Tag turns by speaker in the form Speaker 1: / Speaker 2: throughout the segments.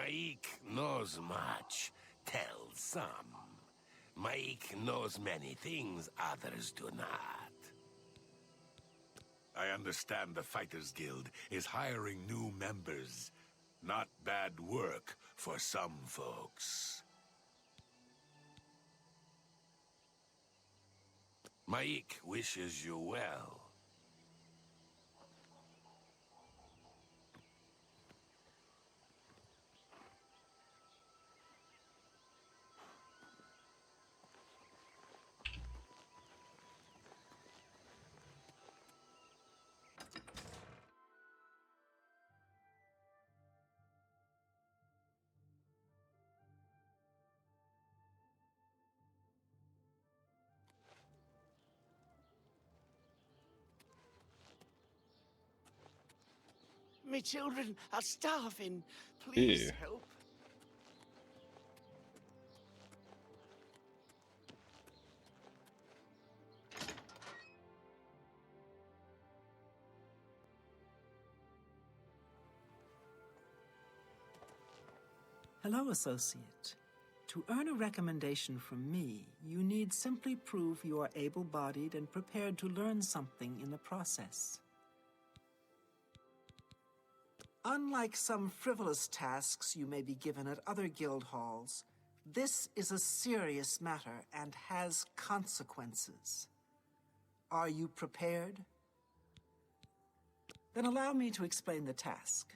Speaker 1: Maik knows much, tells some. Maik knows many things others do not. I understand the Fighters Guild is hiring new members. Not bad work for some folks. Maik wishes you well.
Speaker 2: Me children are starving. Please
Speaker 3: Ew.
Speaker 2: help.
Speaker 4: Hello, Associate. To earn a recommendation from me, you need simply prove you are able-bodied and prepared to learn something in the process. Unlike some frivolous tasks you may be given at other guild halls, this is a serious matter and has consequences. Are you prepared? Then allow me to explain the task.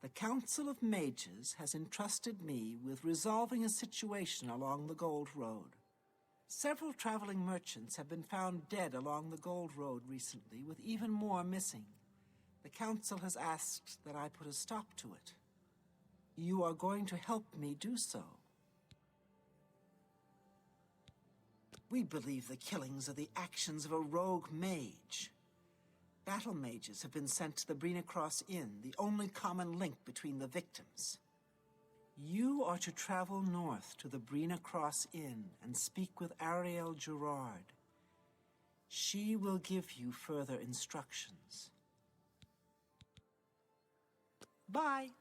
Speaker 4: The Council of Mages has entrusted me with resolving a situation along the Gold Road. Several traveling merchants have been found dead along the Gold Road recently, with even more missing. The Council has asked that I put a stop to it. You are going to help me do so. We believe the killings are the actions of a rogue mage. Battle mages have been sent to the Brina Cross Inn, the only common link between the victims. You are to travel north to the Brina Cross Inn and speak with Ariel Gerard. She will give you further instructions. Bye.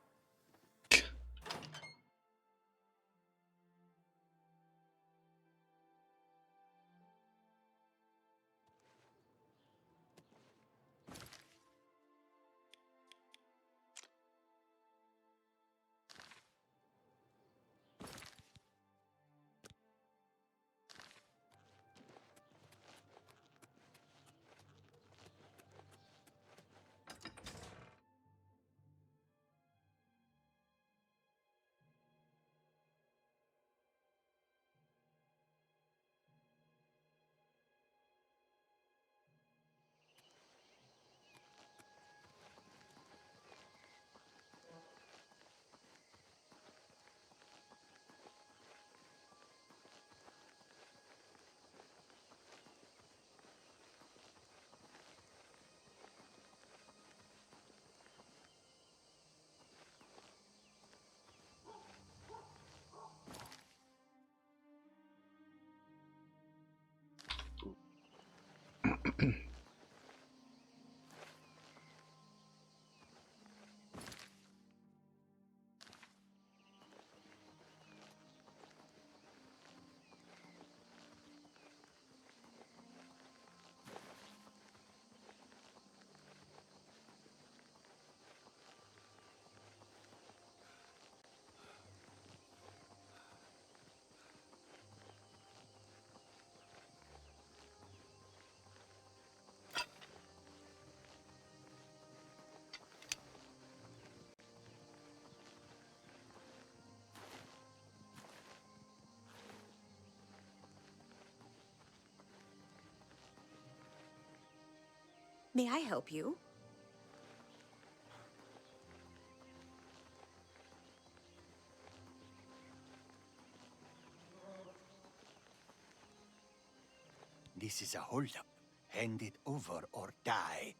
Speaker 5: May I help you?
Speaker 2: This is a holdup. Hand it over or die.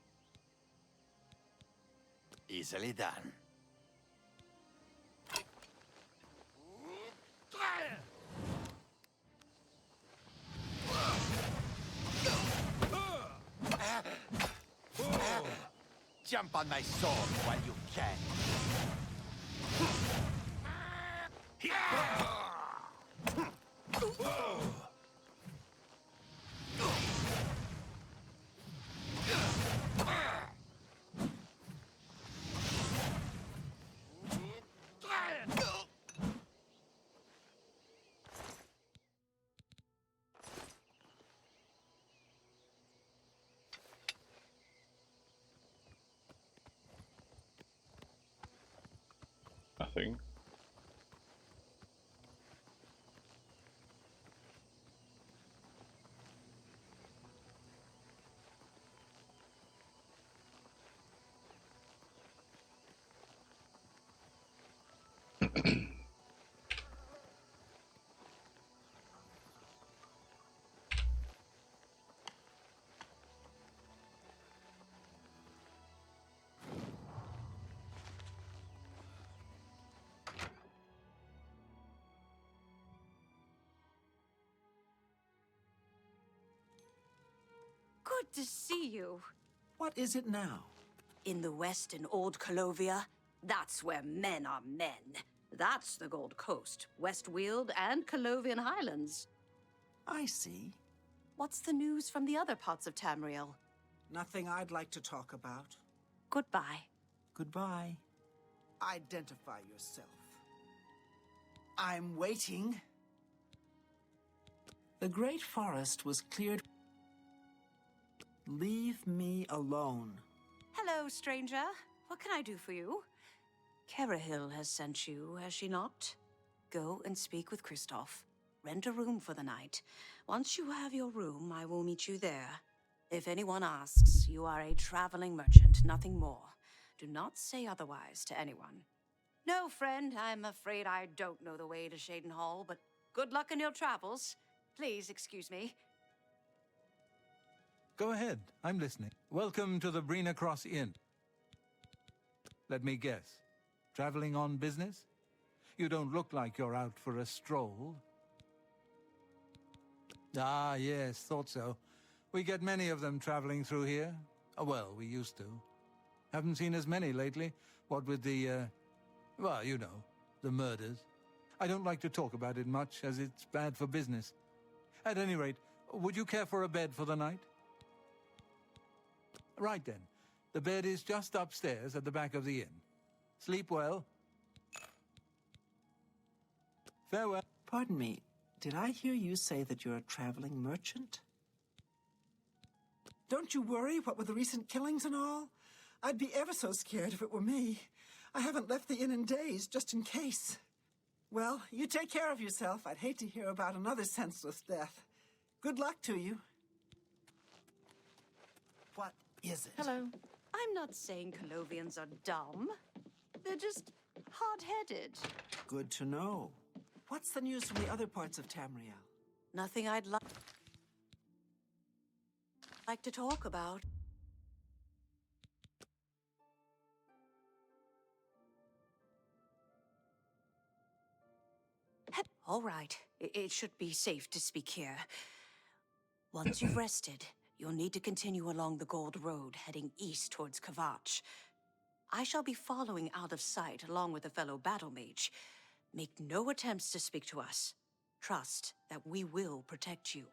Speaker 2: Easily done. Jump on my sword while you can.
Speaker 3: nothing.
Speaker 5: Good to see you.
Speaker 4: What is it now?
Speaker 5: In the West and Old Colovia, that's where men are men. That's the Gold Coast, West Weald, and Colovian Highlands.
Speaker 4: I see.
Speaker 5: What's the news from the other parts of Tamriel?
Speaker 4: Nothing I'd like to talk about.
Speaker 5: Goodbye.
Speaker 4: Goodbye. Identify yourself. I'm waiting. The Great Forest was cleared. Leave me alone.
Speaker 5: Hello, stranger. What can I do for you? Carahil has sent you, has she not? Go and speak with Kristoff. Rent a room for the night. Once you have your room, I will meet you there. If anyone asks, you are a traveling merchant, nothing more. Do not say otherwise to anyone. No, friend, I'm afraid I don't know the way to Shaden Hall, but good luck in your travels. Please excuse me.
Speaker 6: Go ahead, I'm listening. Welcome to the Brina Cross Inn. Let me guess. Traveling on business? You don't look like you're out for a stroll. Ah, yes, thought so. We get many of them traveling through here. Oh, well, we used to. Haven't seen as many lately. What with the, well, you know, the murders. I don't like to talk about it much, as it's bad for business. At any rate, would you care for a bed for the night? Right then. The bed is just upstairs at the back of the inn. Sleep well. Farewell.
Speaker 4: Pardon me, did I hear you say that you're a traveling merchant? Don't you worry, what with the recent killings and all? I'd be ever so scared if it were me. I haven't left the inn in days, just in case. Well, you take care of yourself. I'd hate to hear about another senseless death. Good luck to you. What is it?
Speaker 5: Hello. I'm not saying Colovians are dumb. They're just hard-headed.
Speaker 4: Good to know. What's the news from the other parts of Tamriel?
Speaker 5: Nothing I'd like to talk about. All right. It should be safe to speak here. Once you've rested, you'll need to continue along the Gold Road, heading east towards Kvatch. I shall be following out of sight along with a fellow battle mage. Make no attempts to speak to us. Trust that we will protect you.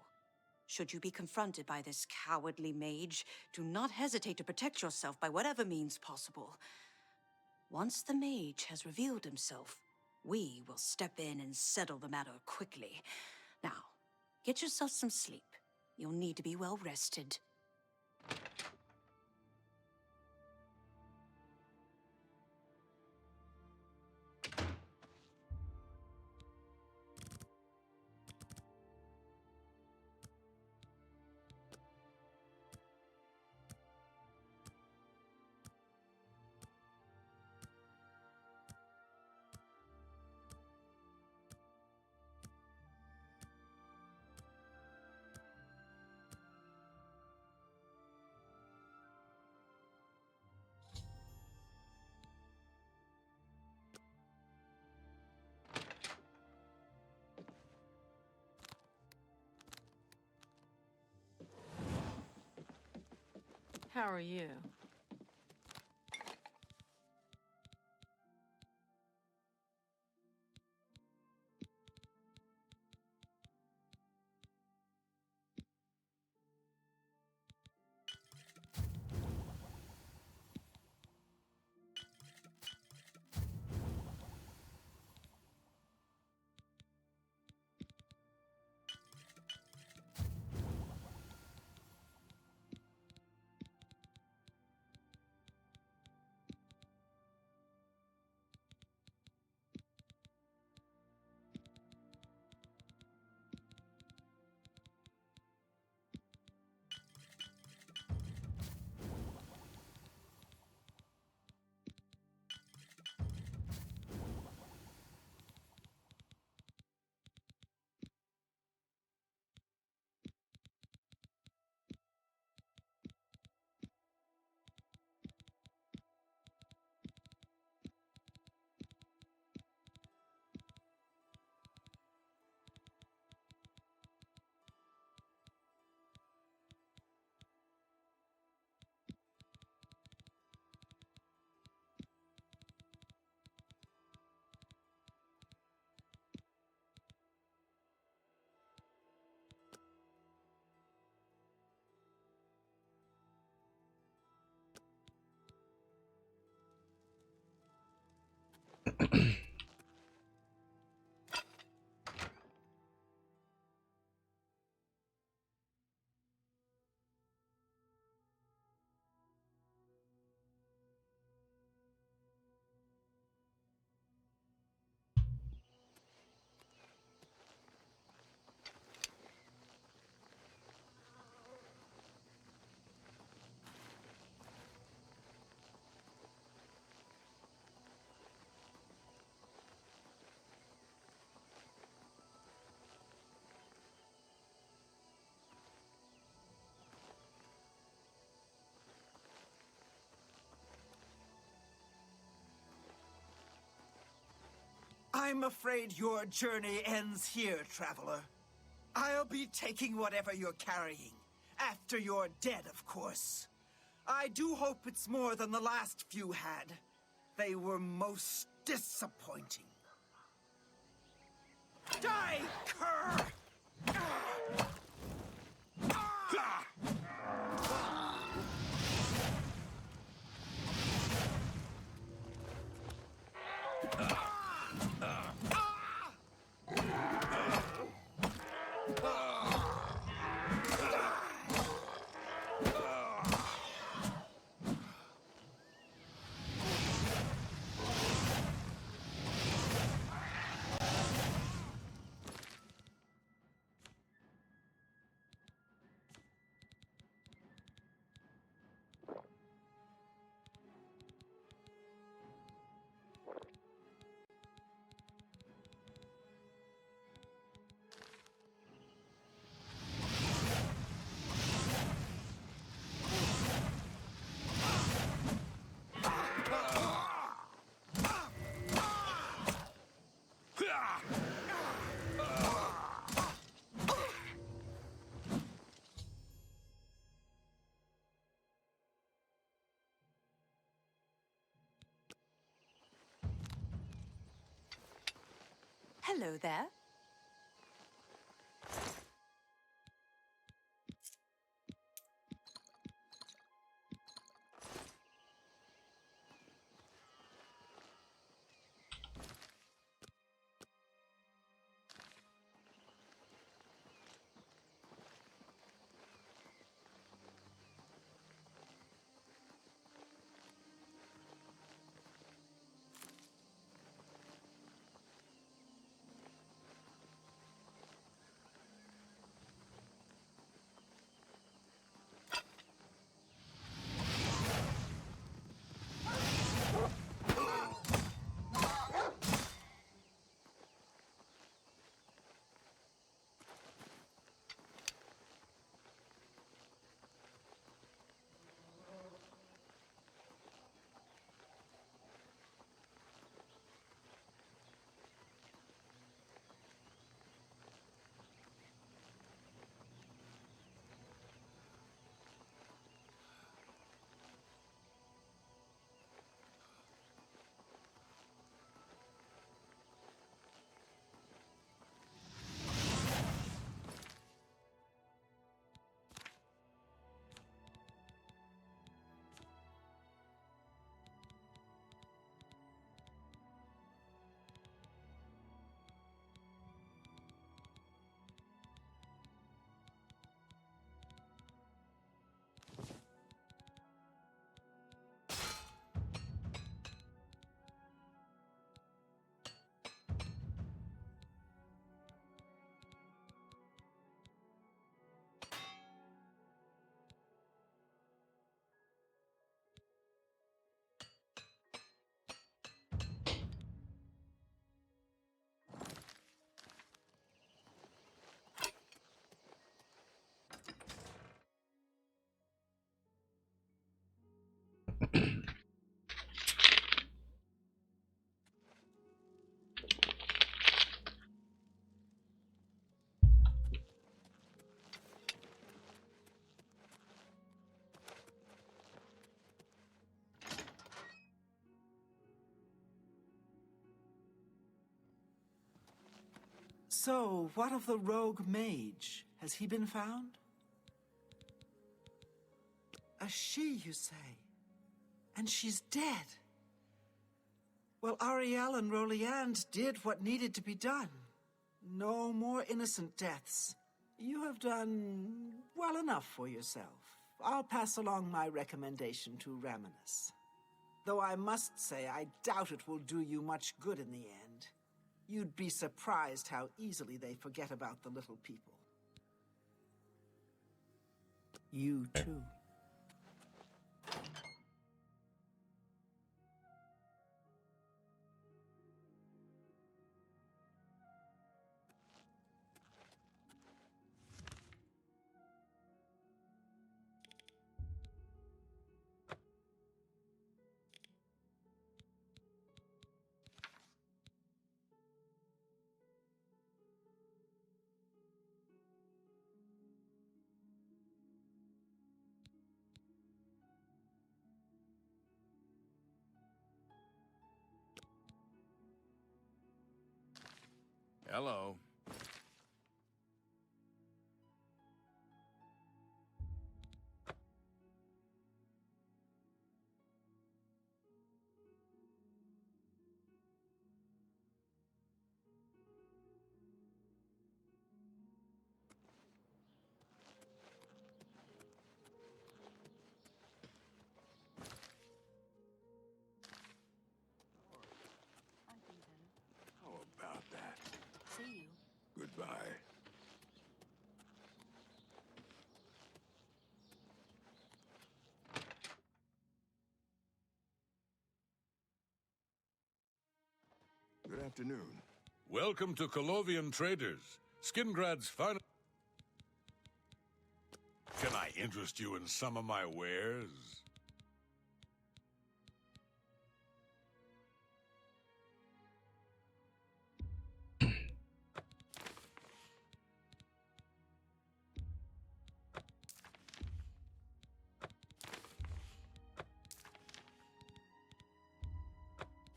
Speaker 5: Should you be confronted by this cowardly mage, do not hesitate to protect yourself by whatever means possible. Once the mage has revealed himself, we will step in and settle the matter quickly. Now, get yourself some sleep. You'll need to be well rested.
Speaker 7: How are you?
Speaker 4: I'm afraid your journey ends here, traveler. I'll be taking whatever you're carrying. After you're dead, of course. I do hope it's more than the last few had. They were most disappointing. Die, cur!
Speaker 5: Hello there.
Speaker 4: So, what of the rogue mage? Has he been found? A she, you say? And she's dead. Well, Ariel and Roliand did what needed to be done. No more innocent deaths. You have done well enough for yourself. I'll pass along my recommendation to Raminus. Though I must say, I doubt it will do you much good in the end. You'd be surprised how easily they forget about the little people. You too.
Speaker 3: Hello.
Speaker 1: How about that?
Speaker 5: See you.
Speaker 1: Goodbye.
Speaker 7: Good afternoon.
Speaker 1: Welcome to Colovian Traders, Skingrad's final... Can I interest you in some of my wares?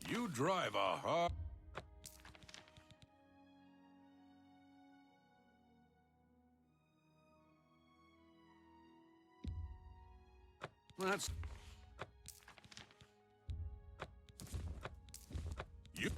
Speaker 1: You drive a hard... That's... You...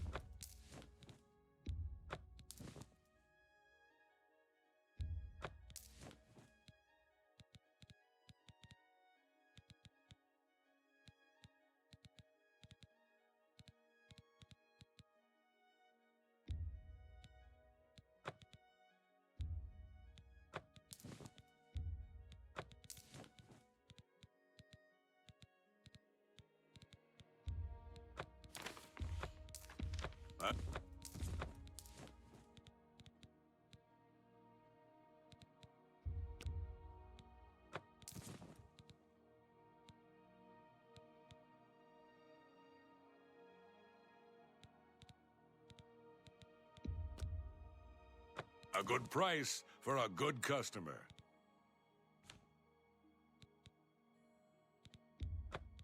Speaker 1: A good price for a good customer.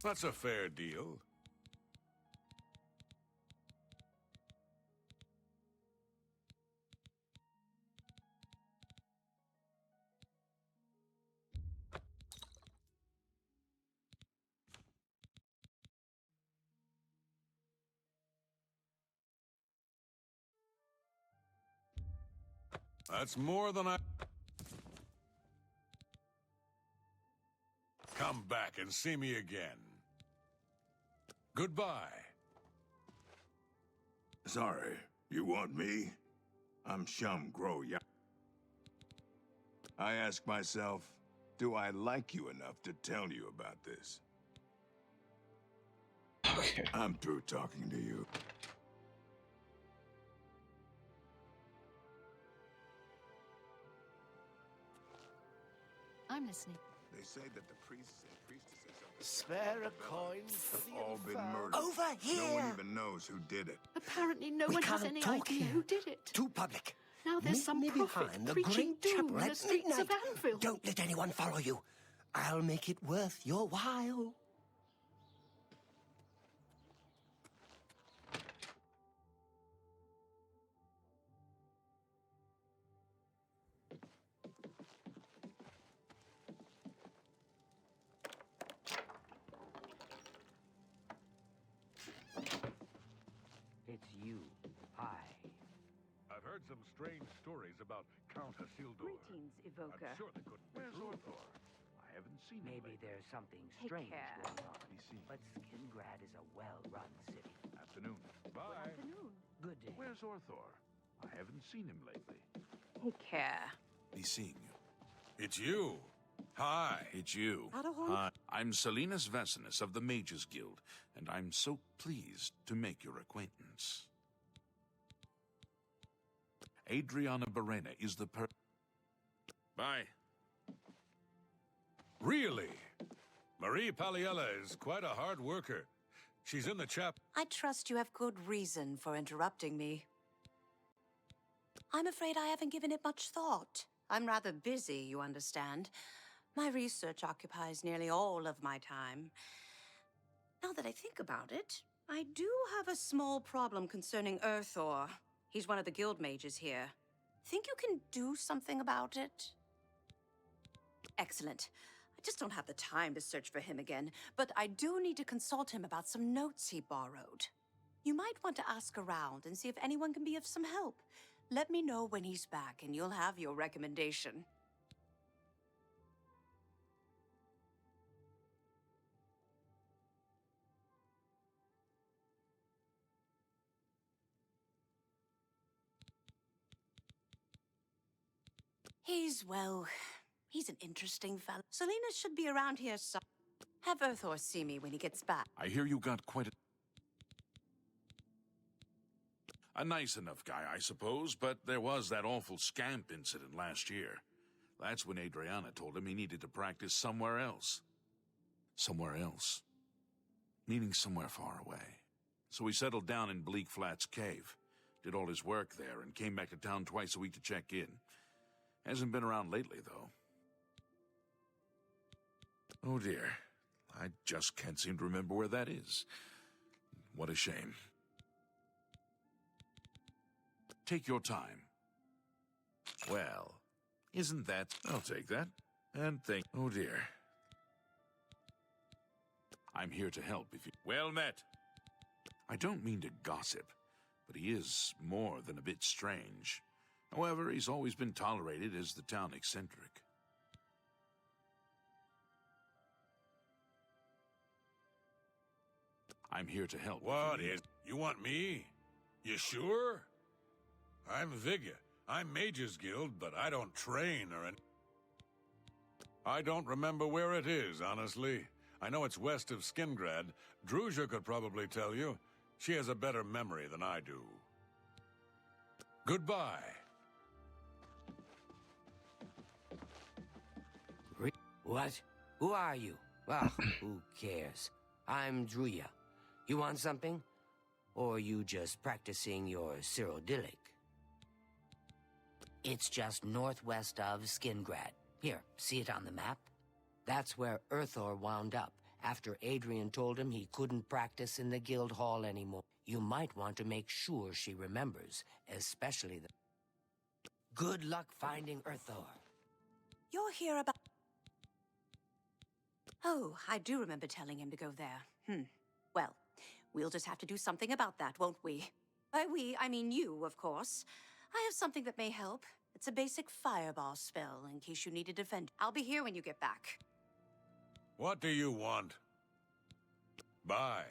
Speaker 1: That's a fair deal. That's more than I... Come back and see me again. Goodbye.
Speaker 7: Sorry, you want me? I'm Shum Groya. I ask myself, do I like you enough to tell you about this?
Speaker 3: Okay.
Speaker 7: I'm through talking to you.
Speaker 8: I'm listening.
Speaker 7: They say that the priests and priestesses of the
Speaker 2: Spare a coin for
Speaker 7: have
Speaker 2: the
Speaker 7: all been
Speaker 2: infernal.
Speaker 7: murdered.
Speaker 2: Over
Speaker 7: No one
Speaker 2: here!
Speaker 7: even knows who did it.
Speaker 8: Apparently no
Speaker 2: We
Speaker 8: one has
Speaker 2: can't
Speaker 8: any
Speaker 2: talk
Speaker 8: idea
Speaker 2: here.
Speaker 8: who did it.
Speaker 2: Too public.
Speaker 8: Now there's
Speaker 2: Meet
Speaker 8: some
Speaker 2: me
Speaker 8: prophet
Speaker 2: behind the
Speaker 8: preaching
Speaker 2: great
Speaker 8: doom
Speaker 2: chapel
Speaker 8: in the
Speaker 2: at
Speaker 8: streets of
Speaker 2: midnight.
Speaker 8: Anfield.
Speaker 2: Don't let anyone follow you. I'll make it worth your while.
Speaker 9: It's you. Hi.
Speaker 1: I've heard some strange stories about Count Isildur.
Speaker 5: Greetings, Evoker.
Speaker 1: I'm sure they couldn't be
Speaker 3: Where's
Speaker 1: true.
Speaker 3: Orthor? I haven't seen him
Speaker 9: Maybe
Speaker 3: lately.
Speaker 9: there's something
Speaker 5: Take
Speaker 9: strange
Speaker 5: care.
Speaker 9: going on.
Speaker 3: Be seen.
Speaker 9: But Skingrad is a well-run city.
Speaker 3: Afternoon.
Speaker 1: Bye.
Speaker 5: Afternoon.
Speaker 9: Good day.
Speaker 3: Where's Orthor? I haven't seen him lately.
Speaker 5: Take care.
Speaker 3: Be seeing you.
Speaker 1: It's you. Hi.
Speaker 3: It's you.
Speaker 5: Adahon?
Speaker 3: Hi. I'm Salinas Vesinus of the Mages Guild, and I'm so pleased to make your acquaintance. Adriana Barrena is the Bye.
Speaker 1: Really? Marie Paliella is quite a hard worker. She's in the chap...
Speaker 5: I trust you have good reason for interrupting me. I'm afraid I haven't given it much thought. I'm rather busy, you understand. My research occupies nearly all of my time. Now that I think about it, I do have a small problem concerning Earthor. He's one of the guild mages here. Think you can do something about it? Excellent. I just don't have the time to search for him again, but I do need to consult him about some notes he borrowed. You might want to ask around and see if anyone can be of some help. Let me know when he's back, and you'll have your recommendation. He's an interesting fellow. Selena should be around here so... Have Earthor see me when he gets back.
Speaker 3: I hear you got quite a nice enough guy, I suppose, but there was that awful scamp incident last year. That's when Adriana told him he needed to practice somewhere else. Somewhere else. Meaning somewhere far away. So he settled down in Bleak Flats Cave, did all his work there, and came back to town twice a week to check in. Hasn't been around lately, though. Oh dear. I just can't seem to remember where that is. What a shame. Take your time. Well, isn't that... I'll take that. And think... Oh dear. I'm here to help if you... Well met. I don't mean to gossip, but he is more than a bit strange. However, he's always been tolerated as the town eccentric. I'm here to help.
Speaker 1: What is... You want me? You sure? I'm Vigya. I'm Mages Guild, but I don't train or any... I don't remember where it is, honestly. I know it's west of Skingrad. Druzia could probably tell you. She has a better memory than I do. Goodbye.
Speaker 9: What? Who are you? Well, who cares? I'm Druya. You want something? Or you just practicing your Cyrodiilic? It's just northwest of Skingrad. Here, see it on the map? That's where Earthor wound up, after Adrian told him he couldn't practice in the guild hall anymore. You might want to make sure she remembers, especially the... Good luck finding Earthor.
Speaker 5: You're here about... Oh, I do remember telling him to go there. Well, we'll just have to do something about that, won't we? By we, I mean you, of course. I have something that may help. It's a basic fireball spell, in case you need to defend. I'll be here when you get back.
Speaker 1: What do you want? Bye.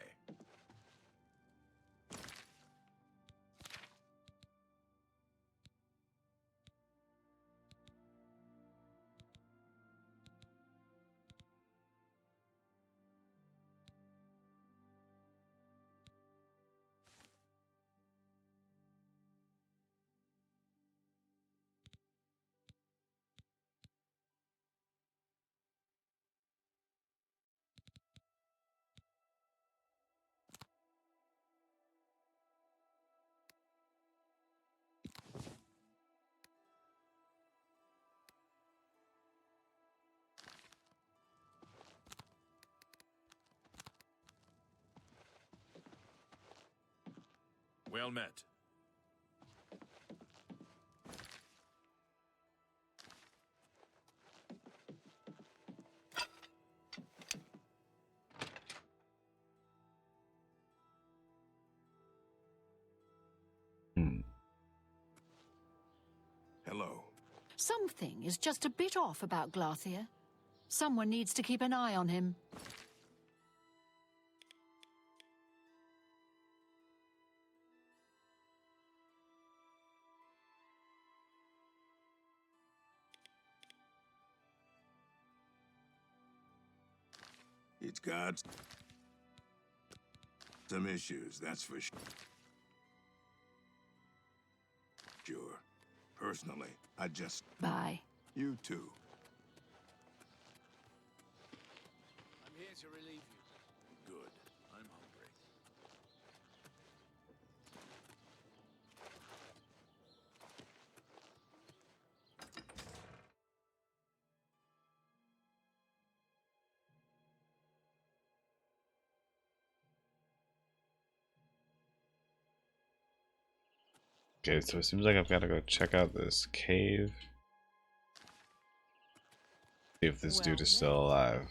Speaker 3: Well met.
Speaker 7: Hello.
Speaker 8: Something is just a bit off about Glarthir. Someone needs to keep an eye on him.
Speaker 7: It's got some issues, that's for sure. Personally, I just...
Speaker 8: Bye.
Speaker 7: You too.
Speaker 1: I'm here to relieve you.
Speaker 3: Good. I'm hungry.
Speaker 10: Okay, so it seems like I've got to go check out this cave. See if this dude is still alive.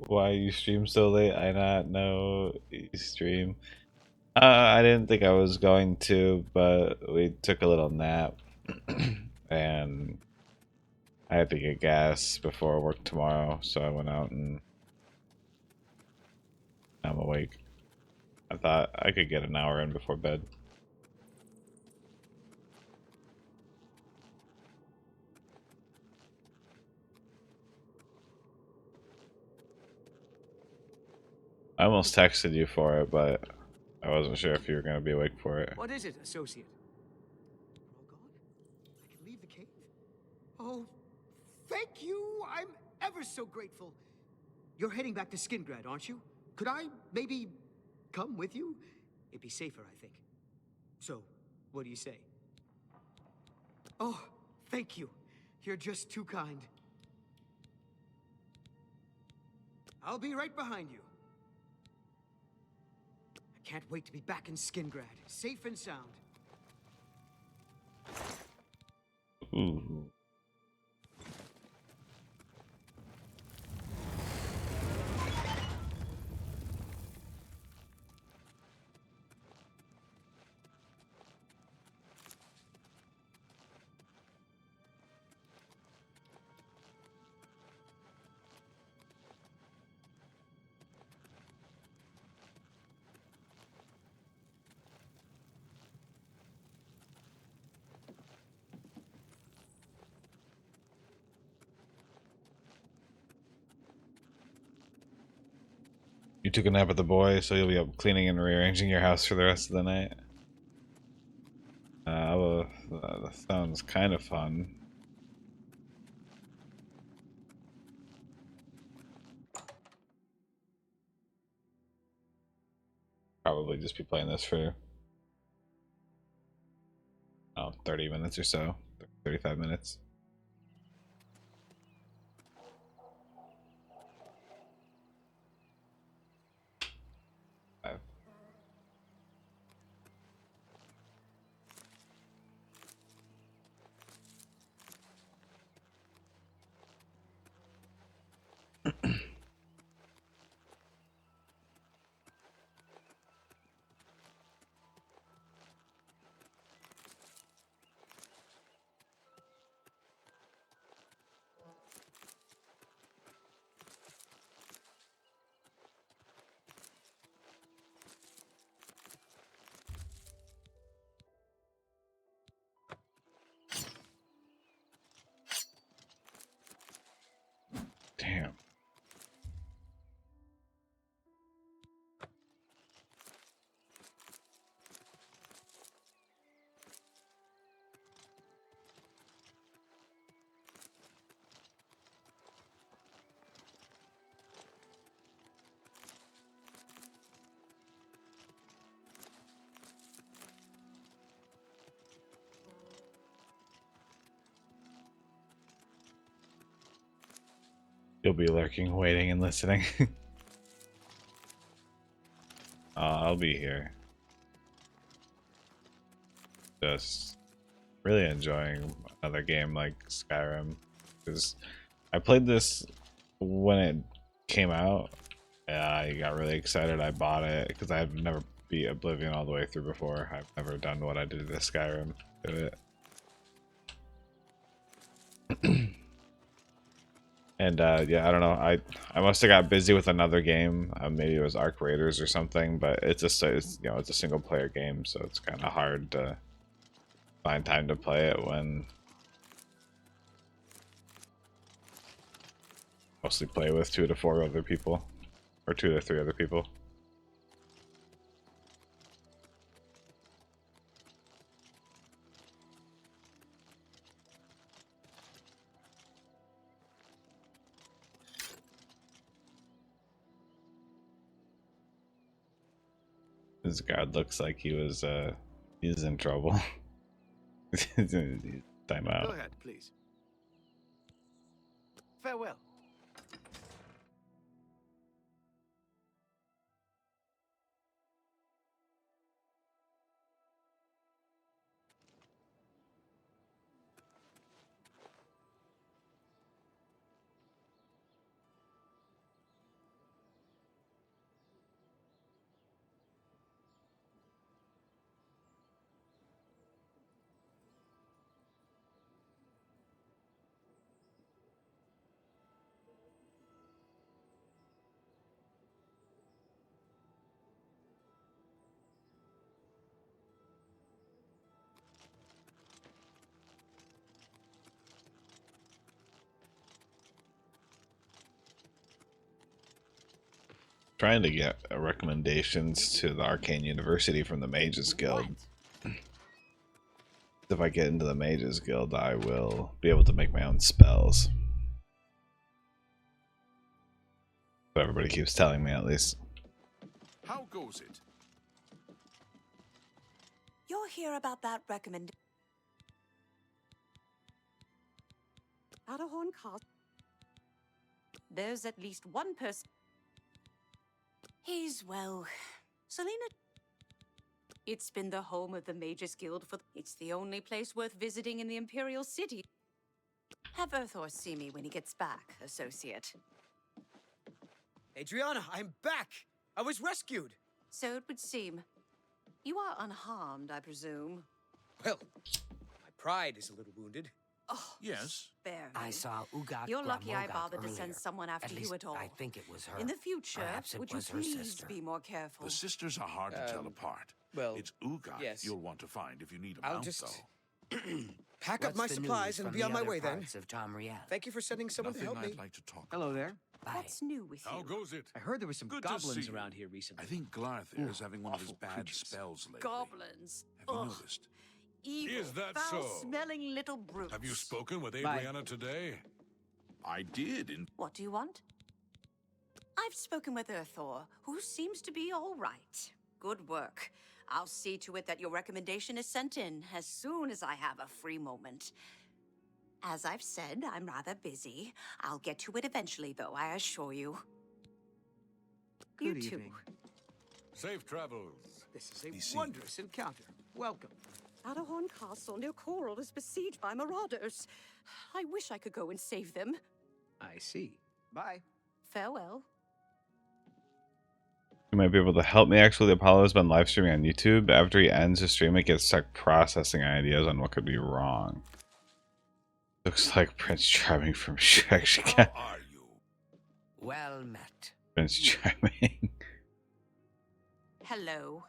Speaker 10: Why you stream so late? I not know you stream. I didn't think I was going to, but we took a little nap, and I had to get gas before work tomorrow, so I went out and I'm awake. I thought I could get an hour in before bed. I almost texted you for it, but I wasn't sure if you were going to be awake for it.
Speaker 11: What is it, associate? We're all gone? I can leave the cave? Oh, thank you! I'm ever so grateful. You're heading back to Skingrad, aren't you? Could I maybe come with you? It'd be safer, I think. So, what do you say? Oh, thank you. You're just too kind. I'll be right behind you. I can't wait to be back in Skingrad, safe and sound.
Speaker 10: Ooh. You took a nap with the boy, so you'll be up cleaning and rearranging your house for the rest of the night. Well, that sounds kind of fun. Probably just be playing this for 30 minutes or so, 35 minutes. Damn. You'll be lurking, waiting, and listening. I'll be here. Just really enjoying another game like Skyrim. Because I played this when it came out. I got really excited. I bought it because I've never beat Oblivion all the way through before. I've never done what I did to Skyrim to it. And yeah, I don't know. I must have got busy with another game. Maybe it was Arc Raiders or something. But it's it's a single player game, so it's kind of hard to find time to play it when mostly play with 2 to 4 other people, or 2 to 3 other people. This guard looks like he's in trouble. Time out.
Speaker 11: Go ahead, please. Farewell.
Speaker 10: Trying to get recommendations to the Arcane University from the Mages Guild. If I get into the Mages Guild, I will be able to make my own spells. But everybody keeps telling me, at least.
Speaker 3: How goes it?
Speaker 5: You're here about that recommendation. Adahorn Castle. There's at least one person. He's, well, Selena. It's been the home of the Mages Guild for. It's the only place worth visiting in the Imperial City. Have Earthor see me when he gets back, Associate.
Speaker 11: Adriana, I'm back! I was rescued!
Speaker 5: So it would seem. You are unharmed, I presume.
Speaker 11: Well, my pride is a little wounded.
Speaker 5: Oh,
Speaker 3: Yes.
Speaker 5: Spare me.
Speaker 9: I saw Ugak.
Speaker 5: You're lucky I
Speaker 9: Gramogak
Speaker 5: bothered to
Speaker 9: earlier.
Speaker 5: send someone after
Speaker 9: At
Speaker 5: you
Speaker 9: least
Speaker 5: at all.
Speaker 9: I think it was her.
Speaker 5: In the future,
Speaker 9: Perhaps it
Speaker 5: would you
Speaker 9: was her
Speaker 5: please
Speaker 9: sister.
Speaker 5: be more careful?
Speaker 3: The sisters are hard to tell apart.
Speaker 11: well,
Speaker 3: It's Ugak
Speaker 11: yes.
Speaker 3: you'll want to find if you need a
Speaker 11: I'll
Speaker 3: mount,
Speaker 11: just
Speaker 3: though.
Speaker 11: pack up
Speaker 9: What's
Speaker 11: my
Speaker 9: the
Speaker 11: supplies
Speaker 9: news
Speaker 11: and
Speaker 9: from
Speaker 11: be on
Speaker 9: the
Speaker 11: my
Speaker 9: other
Speaker 11: way then.
Speaker 9: parts of Tamriel?
Speaker 11: Thank you for sending someone
Speaker 3: Nothing
Speaker 11: to help
Speaker 3: I'd
Speaker 11: me.
Speaker 3: like to talk
Speaker 12: Hello there.
Speaker 9: Bye.
Speaker 5: What's new with you?
Speaker 1: How goes it?
Speaker 12: I heard there were some
Speaker 3: Good to
Speaker 12: goblins
Speaker 3: see you.
Speaker 12: around here recently.
Speaker 3: I think Glarthir is having one of his
Speaker 12: awful
Speaker 3: bad
Speaker 12: creatures.
Speaker 3: spells lately.
Speaker 5: Goblins.
Speaker 3: Have you
Speaker 5: Ugh.
Speaker 3: noticed?
Speaker 5: Evil,
Speaker 1: Is that so?
Speaker 5: foul-smelling little brutes.
Speaker 1: Have you spoken with
Speaker 12: Bye.
Speaker 1: Adriana today?
Speaker 3: I did, in
Speaker 5: What do you want? I've spoken with Earthor, who seems to be all right. Good work. I'll see to it that your recommendation is sent in as soon as I have a free moment. As I've said, I'm rather busy. I'll get to it eventually, though, I assure you.
Speaker 12: Good
Speaker 5: you too.
Speaker 12: evening.
Speaker 1: Safe travels.
Speaker 11: This is
Speaker 3: Be
Speaker 11: a
Speaker 3: seen.
Speaker 11: wondrous encounter. Welcome.
Speaker 5: Adahorn Castle near Coral is besieged by marauders. I wish I could go and save them.
Speaker 12: I see. Bye.
Speaker 5: Farewell.
Speaker 10: You might be able to help me. Actually, Apollo has been live streaming on YouTube. After he ends the stream, it gets stuck processing ideas on what could be wrong. Looks like Prince Charming from Shrek
Speaker 1: How
Speaker 10: again.
Speaker 1: are you?
Speaker 9: Well met.
Speaker 10: Prince Charming.
Speaker 5: Hello.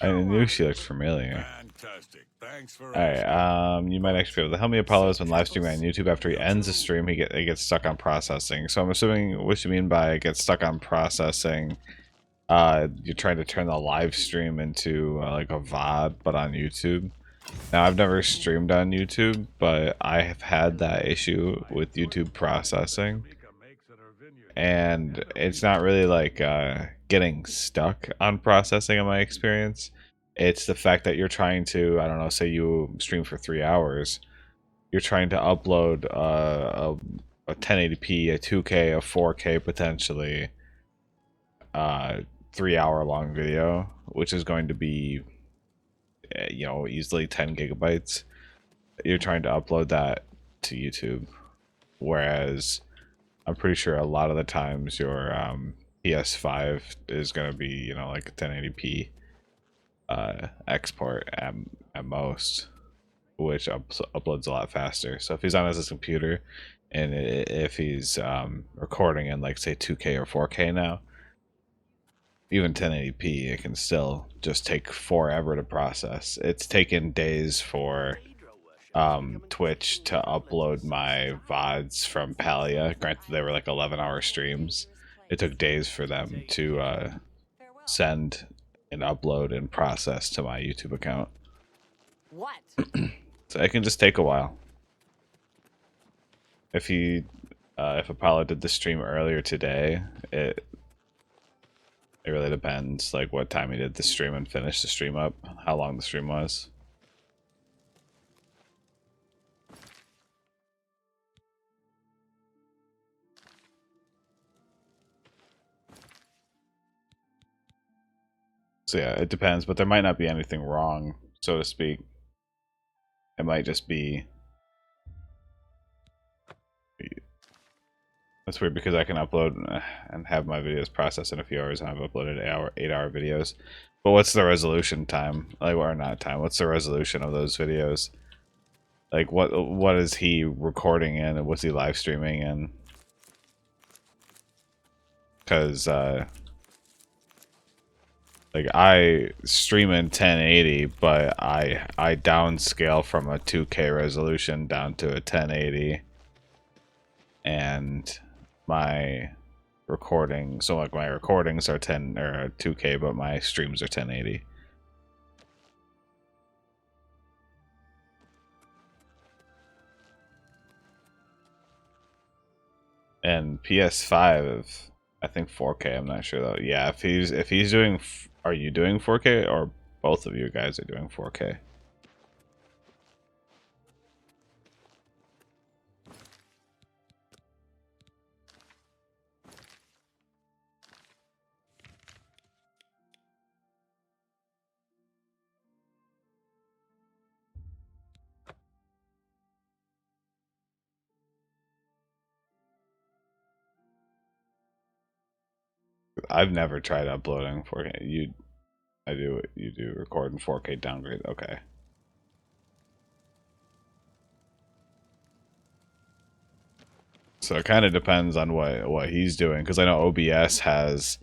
Speaker 10: I knew she looked familiar.
Speaker 1: Fantastic. Thanks for
Speaker 10: Alright, you might actually be able to help me. Apollo has been live streaming on YouTube. After he ends the stream, it gets stuck on processing. So I'm assuming what you mean by it gets stuck on processing, you're trying to turn the live stream into like a VOD, but on YouTube. Now, I've never streamed on YouTube, but I have had that issue with YouTube processing. And it's not really like getting stuck on processing in my experience. It's the fact that you're trying to, I don't know, say you stream for 3 hours. You're trying to upload a 1080p, a 2K, a 4K potentially, 3 hour long video, which is going to be, you know, easily 10 gigabytes. You're trying to upload that to YouTube. Whereas I'm pretty sure a lot of the times your PS5 is going to be, you know, like a 1080p export at most, which uploads a lot faster. So if he's on his computer and if he's recording in like say 2K or 4K now, even 1080p, it can still just take forever to process. It's taken days for Twitch to upload my VODs from Palia. Granted, they were like 11-hour streams. It took days for them to send and upload and process to my YouTube account.
Speaker 5: What?
Speaker 10: So it can just take a while. If Apollo did the stream earlier today, it really depends, like what time he did the stream and finished the stream up, how long the stream was. So yeah, it depends, but there might not be anything wrong, so to speak. It might just be... That's weird because I can upload and have my videos processed in a few hours, and I've uploaded 8-hour videos. But what's the resolution time? Like, or not time, what's the resolution of those videos? Like, what is he recording in, and what's he live streaming in? Because, like, I stream in 1080, but I downscale from a 2K resolution down to a 1080. And my recording. So like my recordings are 10 or 2K, but my streams are 1080. And PS5, I think 4K. I'm not sure though. Yeah, if he's doing, are you doing 4K or both of you guys are doing 4K? I've never tried uploading 4K. You do record in 4K downgrade. Okay. So it kind of depends on what he's doing, because I know OBS has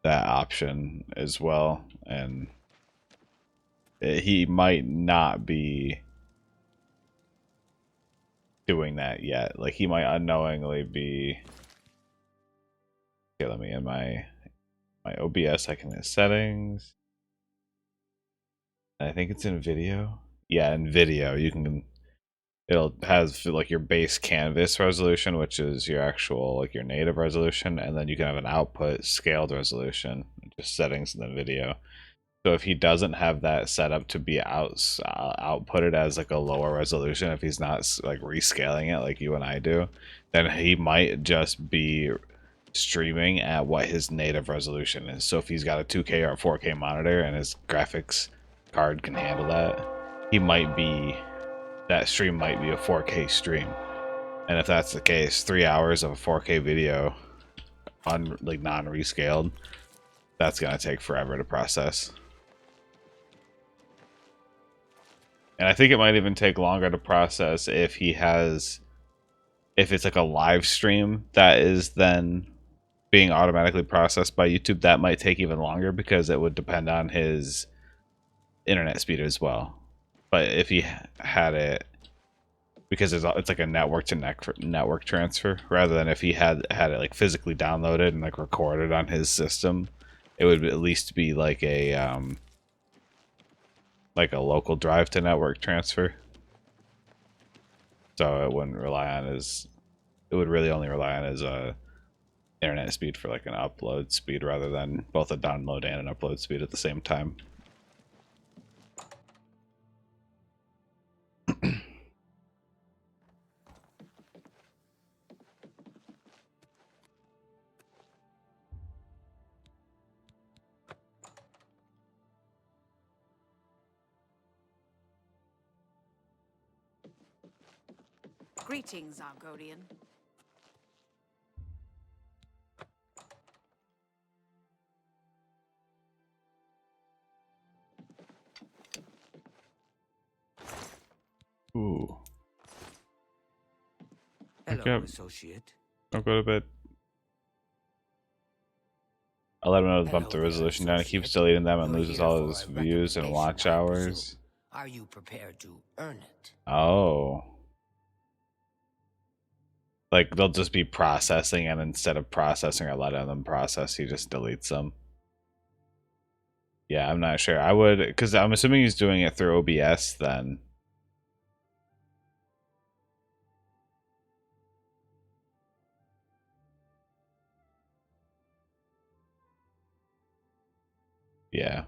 Speaker 10: that option as well, and he might not be doing that yet. Like he might unknowingly be. Okay, let me in my OBS. I can hit settings. I think it's in video. Yeah, in video you can. It'll has like your base canvas resolution, which is your actual like your native resolution, and then you can have an output scaled resolution, just settings and then video. So if he doesn't have that set up to be outputted as like a lower resolution, if he's not like rescaling it like you and I do, then he might just be streaming at what his native resolution is. So if he's got a 2K or a 4K monitor and his graphics card can handle that, that stream might be a 4K stream. And if that's the case, 3 hours of a 4K video on like non-rescaled, that's gonna take forever to process. And I think it might even take longer to process if it's like a live stream that is then being automatically processed by YouTube. That might take even longer because it would depend on his internet speed as well. But if he had it, because it's like a network to network transfer, rather than if he had it like physically downloaded and like recorded on his system, it would at least be like a local drive to network transfer. So it wouldn't rely on his. It would really only rely on his internet speed for like an upload speed, rather than both a download and an upload speed at the same time.
Speaker 5: Greetings, Argonian.
Speaker 10: Ooh.
Speaker 9: Hello, associate.
Speaker 10: Don't go to bed. I'll let him know to bump the
Speaker 9: Hello,
Speaker 10: resolution down. He keeps
Speaker 9: associate.
Speaker 10: deleting them and
Speaker 9: You're
Speaker 10: loses
Speaker 9: here
Speaker 10: all
Speaker 9: for
Speaker 10: his
Speaker 9: a
Speaker 10: views and
Speaker 9: recommendation,
Speaker 10: watch
Speaker 9: I
Speaker 10: hours.
Speaker 9: presume. Are you prepared to earn it?
Speaker 10: Oh. Like they'll just be processing, and instead of processing or letting them process, he just deletes them. Yeah, I'm not sure. I would, because I'm assuming he's doing it through OBS then. Yeah.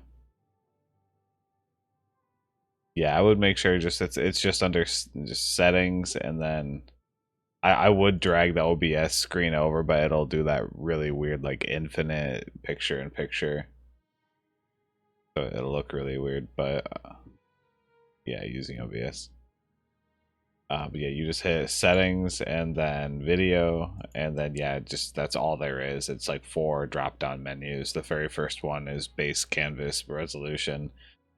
Speaker 10: Yeah, I would make sure it's just under just settings, and then I would drag the OBS screen over, but it'll do that really weird like infinite picture in picture. So it'll look really weird, but yeah, using OBS. But yeah, you just hit settings and then video, and then yeah, just that's all there is. It's like 4 drop-down menus. The very first one is base canvas resolution,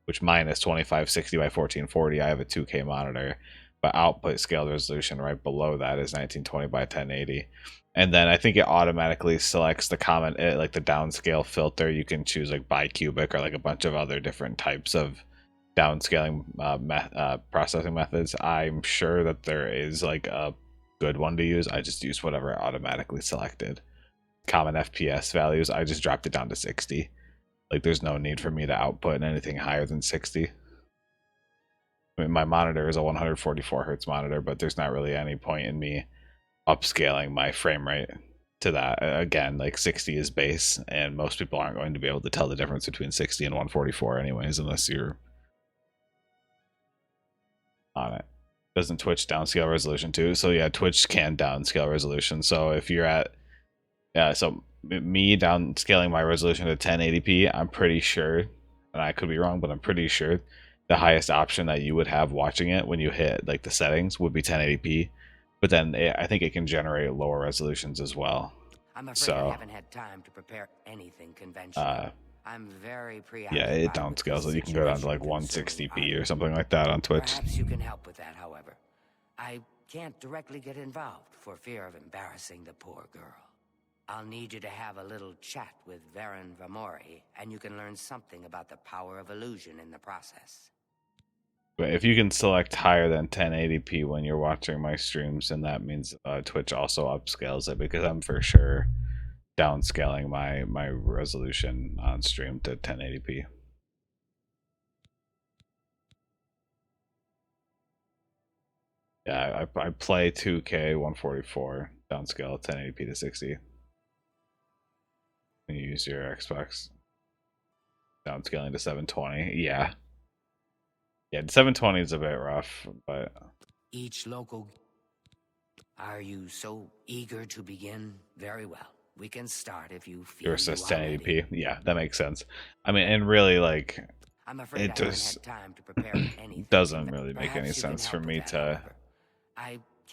Speaker 10: which mine is 2560 by 1440. I have a 2K monitor, but output scaled resolution right below that is 1920 by 1080. And then I think it automatically selects the comment, like the downscale filter. You can choose like bicubic or like a bunch of other different types of downscaling processing methods. I'm sure that there is like a good one to use. I just use whatever automatically selected. common FPS values, I just dropped it down to 60. Like, there's no need for me to output anything higher than 60. I mean, my monitor is a 144 hertz monitor, but there's not really any point in me upscaling my frame rate to that. Again, like 60 is base, and most people aren't going to be able to tell the difference between 60 and 144 anyways, unless you're on it. Doesn't Twitch downscale resolution too? So yeah, Twitch can downscale resolution. So if you're at, so me downscaling my resolution to 1080p, I'm pretty sure, and I could be wrong, but I'm pretty sure the highest option that you would have watching it when you hit like the settings would be 1080p. But then I think it can generate lower resolutions as well.
Speaker 9: I'm afraid I haven't had time to prepare anything conventional. I'm very preoccupied.
Speaker 10: Yeah, it downscales, so you can go down to like 160p or something like that on Twitch.
Speaker 9: Perhaps you can help with that, however. I can't directly get involved for fear of embarrassing the poor girl. I'll need you to have a little chat with Varen Vamori, and you can learn something about the power of illusion in the process.
Speaker 10: But if you can select higher than 1080p when you're watching my streams, then that means Twitch also upscales it, because I'm for sure downscaling my resolution on stream to 1080p. Yeah, I play 2K 144, downscale 1080p to 60. And you use your Xbox downscaling to 720. Yeah. Yeah, 720 is a bit rough, but
Speaker 9: each local. Are you so eager to begin? Very well. We can start if you feel.
Speaker 10: Yours says 1080p. Yeah, that makes sense. I mean, and really, like,
Speaker 9: I'm afraid
Speaker 10: it just
Speaker 9: time to prepare
Speaker 10: doesn't really make any sense for me to.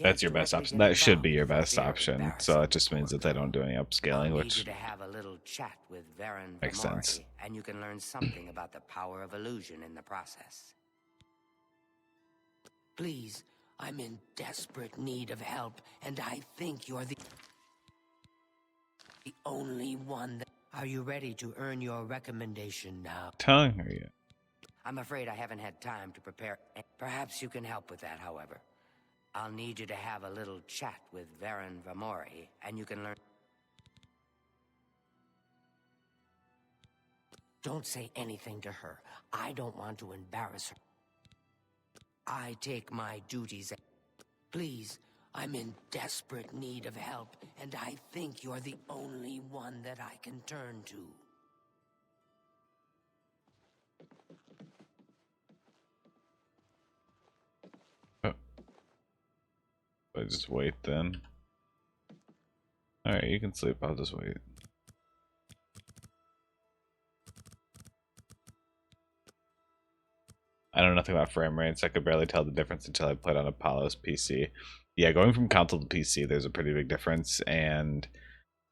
Speaker 10: That's your best option. That should be your best option. So it just means that they don't do any upscaling, which
Speaker 9: to have a little chat with Varen
Speaker 10: makes sense.
Speaker 9: And you can learn something about the power of illusion in the process. Please, I'm in desperate need of help, and I think you're the only one that... Are you ready to earn your recommendation now?
Speaker 10: Telling her yet.
Speaker 9: I'm afraid I haven't had time to prepare. Perhaps you can help with that, however. I'll need you to have a little chat with Varen Vamori, and you can learn... Don't say anything to her. I don't want to embarrass her. I take my duties. Please, I'm in desperate need of help, and I think you're the only one that I can turn to.
Speaker 10: I just wait then. Alright, you can sleep. I'll just wait. I know nothing about frame rates. I could barely tell the difference until I played on Apollo's PC. Yeah, going from console to PC, there's a pretty big difference, and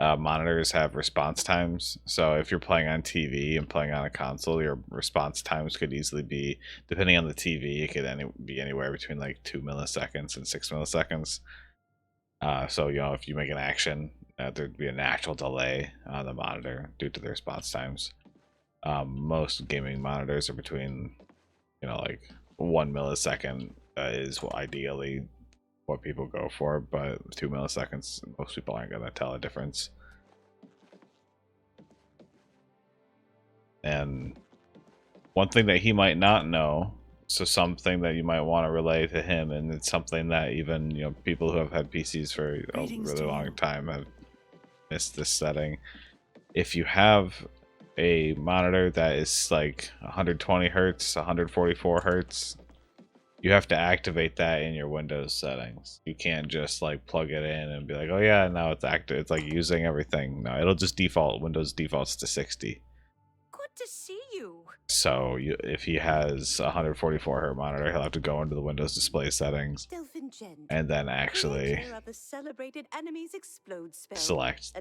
Speaker 10: monitors have response times. So if you're playing on TV and playing on a console, your response times could easily be, depending on the TV, it could be anywhere between like 2 milliseconds and 6 milliseconds. So, you know, if you make an action, there'd be a natural delay on the monitor due to the response times. Most gaming monitors are between, you know, like 1 millisecond is ideally what people go for, but 2 milliseconds, most people aren't going to tell a difference. And one thing that he might not know, so something that you might want to relay to him, and it's something that even, you know, people who have had PCs for a really long time have missed this setting. If you have a monitor that is like 120 hertz, 144 hertz, you have to activate that in your Windows settings. You can't just like plug it in and be like, oh yeah, now it's active. It's like using everything. No, it'll just default. Windows defaults to 60.
Speaker 5: Good to see you.
Speaker 10: So if he has a 144 hertz monitor, he'll have to go into the Windows display settings and then actually select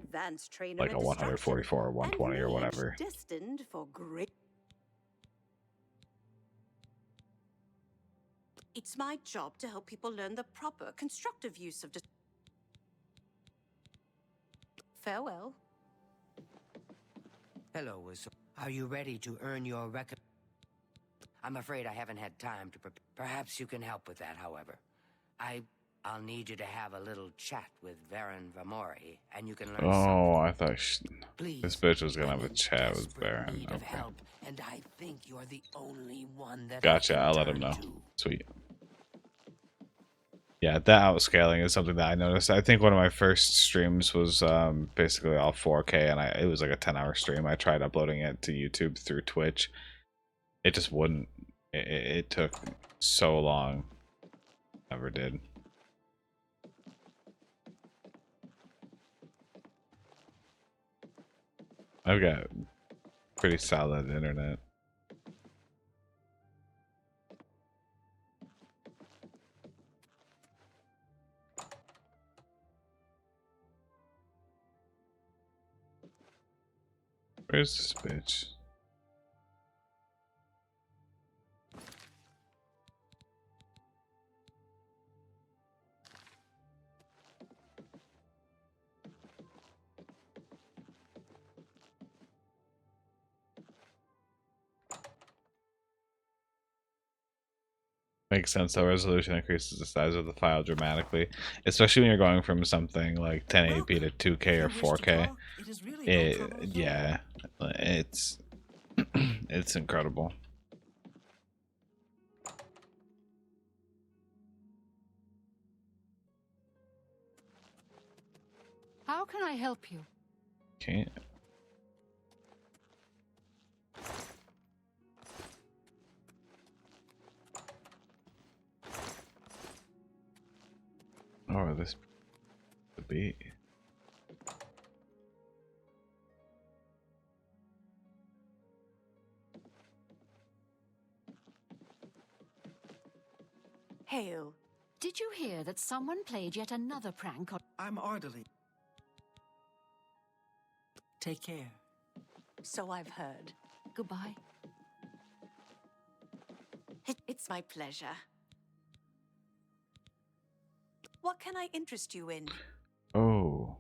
Speaker 10: like a 144 or 120 or whatever.
Speaker 5: Destined for great. It's my job to help people learn the proper constructive use of farewell.
Speaker 9: Hello, Whistle. Are you ready to earn your I'm afraid I haven't had time to prepare. Perhaps you can help with that, however. I'll need you to have a little chat with Varen Vamori, and you can learn
Speaker 10: Oh,
Speaker 9: something.
Speaker 10: I thought
Speaker 9: Please,
Speaker 10: this bitch was gonna
Speaker 9: I'm
Speaker 10: have a
Speaker 9: in
Speaker 10: chat with
Speaker 9: desperate
Speaker 10: Baron.
Speaker 9: need of
Speaker 10: Okay.
Speaker 9: help, and I think you're the only one that
Speaker 10: Gotcha,
Speaker 9: I can
Speaker 10: I'll let him
Speaker 9: turn
Speaker 10: know.
Speaker 9: to.
Speaker 10: Sweet. Yeah, that outscaling is something that I noticed. I think one of my first streams was basically all 4K, and it was like a 10-hour stream. I tried uploading it to YouTube through Twitch. It just wouldn't. It took so long. Never did. I've got pretty solid internet. Where's this bitch? Makes sense though. Resolution increases the size of the file dramatically, especially when you're going from something like 1080p to 2K or 4K. Yeah, it's it's incredible.
Speaker 8: How can I help you?
Speaker 10: Can't. Oh, this could be.
Speaker 5: Hail.
Speaker 8: Did you hear that someone played yet another prank on...
Speaker 4: I'm orderly. Take care.
Speaker 5: So I've heard.
Speaker 8: Goodbye.
Speaker 5: It's my pleasure. What can I interest you in?
Speaker 10: Oh.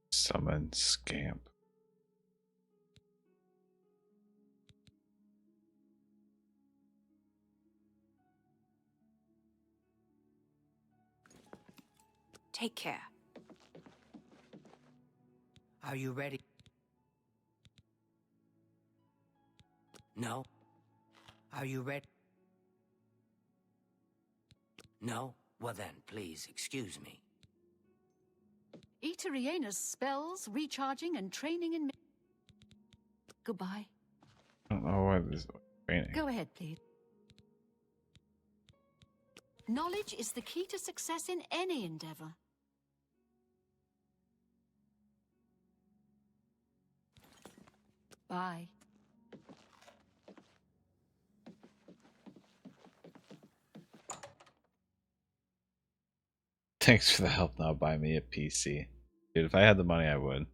Speaker 10: Summon Scamp.
Speaker 5: Take care.
Speaker 9: Are you ready? No? Are you ready? No? Well then, please, excuse me.
Speaker 8: Eteriena's spells, recharging, and training in... Goodbye.
Speaker 10: I don't know what is training.
Speaker 8: Go ahead, please. Knowledge is the key to success in any endeavor. Bye.
Speaker 10: Thanks for the help. Now buy me a PC. Dude, if I had the money, I would.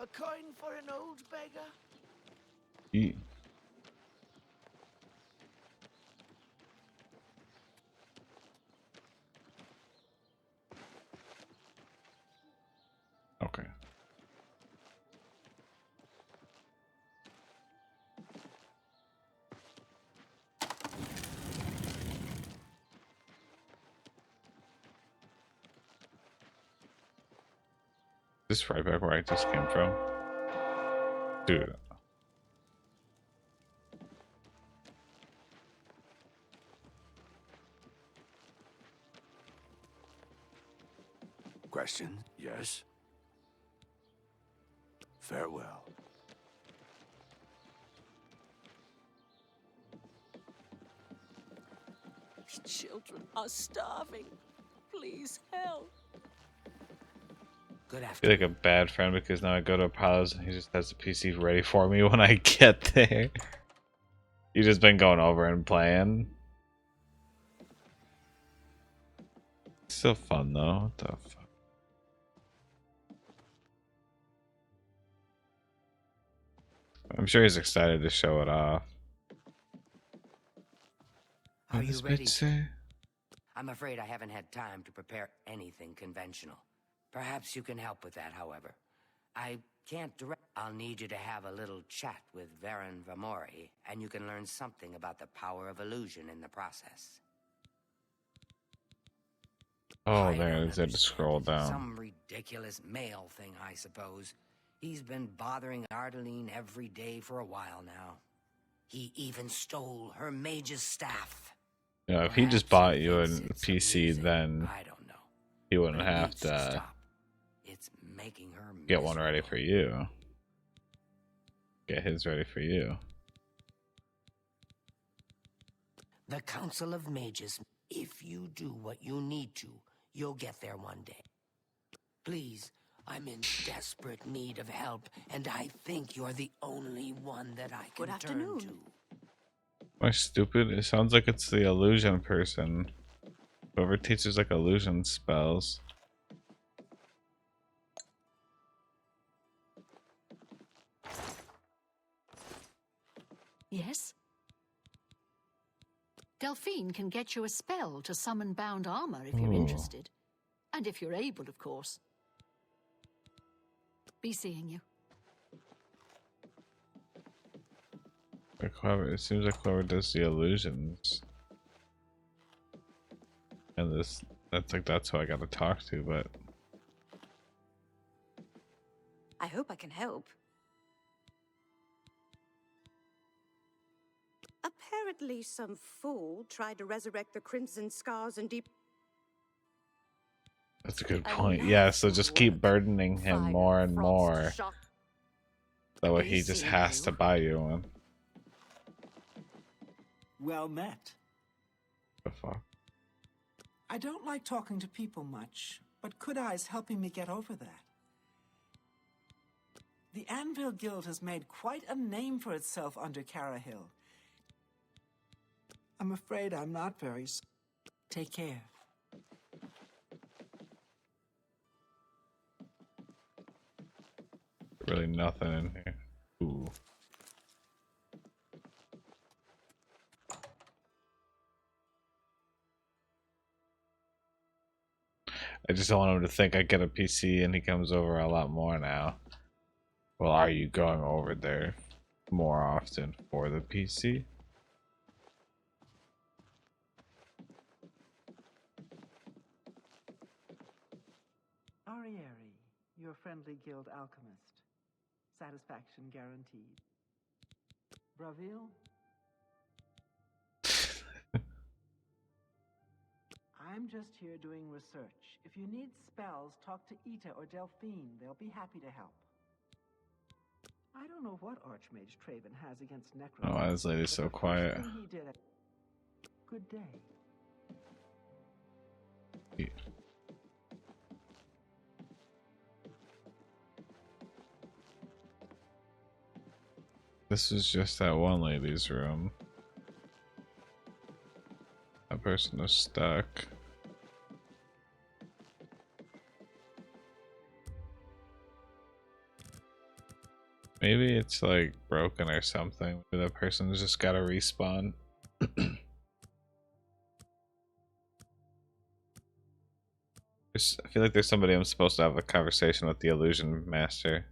Speaker 11: A coin for an old beggar?
Speaker 10: Eat. Okay. This right back where I just came from? Dude.
Speaker 7: Question? Yes? Farewell.
Speaker 5: My children are starving. Please help.
Speaker 9: Good
Speaker 10: I feel like
Speaker 9: afternoon.
Speaker 10: a bad friend because now I go to Apollo's and he just has the PC ready for me when I get there. You just been going over and playing. Still fun though. What the fuck? I'm sure he's excited to show it off.
Speaker 9: Are
Speaker 10: What
Speaker 9: you
Speaker 10: does
Speaker 9: ready?
Speaker 10: Mitch say?
Speaker 9: I'm afraid I haven't had time to prepare anything conventional. Perhaps you can help with that, however. I can't direct. I'll need you to have a little chat with Varen Vamori, and you can learn something about the power of illusion in the process.
Speaker 10: Oh,
Speaker 9: I
Speaker 10: there
Speaker 9: don't
Speaker 10: is. I had to
Speaker 9: understand
Speaker 10: scroll
Speaker 9: it.
Speaker 10: down.
Speaker 9: Some ridiculous male thing, I suppose. He's been bothering Ardeline every day for a while now. He even stole her mage's staff.
Speaker 10: You know, if he just
Speaker 9: Perhaps
Speaker 10: bought you a
Speaker 9: thinks it's
Speaker 10: PC,
Speaker 9: amusing.
Speaker 10: then
Speaker 9: I don't know.
Speaker 10: he wouldn't
Speaker 9: But it
Speaker 10: have
Speaker 9: needs to
Speaker 10: to
Speaker 9: stop. It's making her
Speaker 10: get one ready
Speaker 9: miserable.
Speaker 10: for you. Get his ready for you.
Speaker 9: The Council of Mages. If you do what you need to, you'll get there one day. Please, I'm in desperate need of help, and I think you're the only one that I can
Speaker 5: Good afternoon.
Speaker 9: turn to.
Speaker 10: Am I stupid? It sounds like it's the illusion person. Whoever teaches like illusion spells.
Speaker 8: Yes? Delphine can get you a spell to summon bound armor if you're
Speaker 10: Ooh.
Speaker 8: interested. And if you're able, of course. Be seeing you.
Speaker 10: Like whoever, it seems like whoever does the illusions. And that's who I gotta talk to, but
Speaker 5: I hope I can help. Apparently, some fool tried to resurrect the Crimson Scars and deep.
Speaker 10: that's a good
Speaker 5: Enough
Speaker 10: point. Yeah, so just keep
Speaker 5: work.
Speaker 10: burdening him
Speaker 5: Fire,
Speaker 10: more and
Speaker 5: frost,
Speaker 10: more.
Speaker 5: shock.
Speaker 10: That way
Speaker 5: Be
Speaker 10: he just
Speaker 5: seeing
Speaker 10: has
Speaker 5: you.
Speaker 10: to buy you one.
Speaker 4: Well met.
Speaker 10: The fuck?
Speaker 4: I don't like talking to people much, but Kudai's helping me get over that. The Anvil Guild has made quite a name for itself under Carahil. I'm afraid I'm not very... Take care.
Speaker 10: Really nothing in here. Ooh. I just don't want him to think I get a PC and he comes over a lot more now. Well, are you going over there more often for the PC?
Speaker 4: Arieri, your friendly guild alchemist. Satisfaction guaranteed. Bravil? I'm just here doing research. If you need spells, talk to Ita or Delphine. They'll be happy to help. I don't know what Archmage Traven has against necromancy.
Speaker 10: Oh, why is this lady
Speaker 4: but
Speaker 10: so
Speaker 4: the first
Speaker 10: quiet?
Speaker 4: thing he did... Good day.
Speaker 10: This is just that one lady's room. That person is stuck. Maybe it's like broken or something. Maybe that person's just gotta respawn. I feel like there's somebody I'm supposed to have a conversation with the illusion master.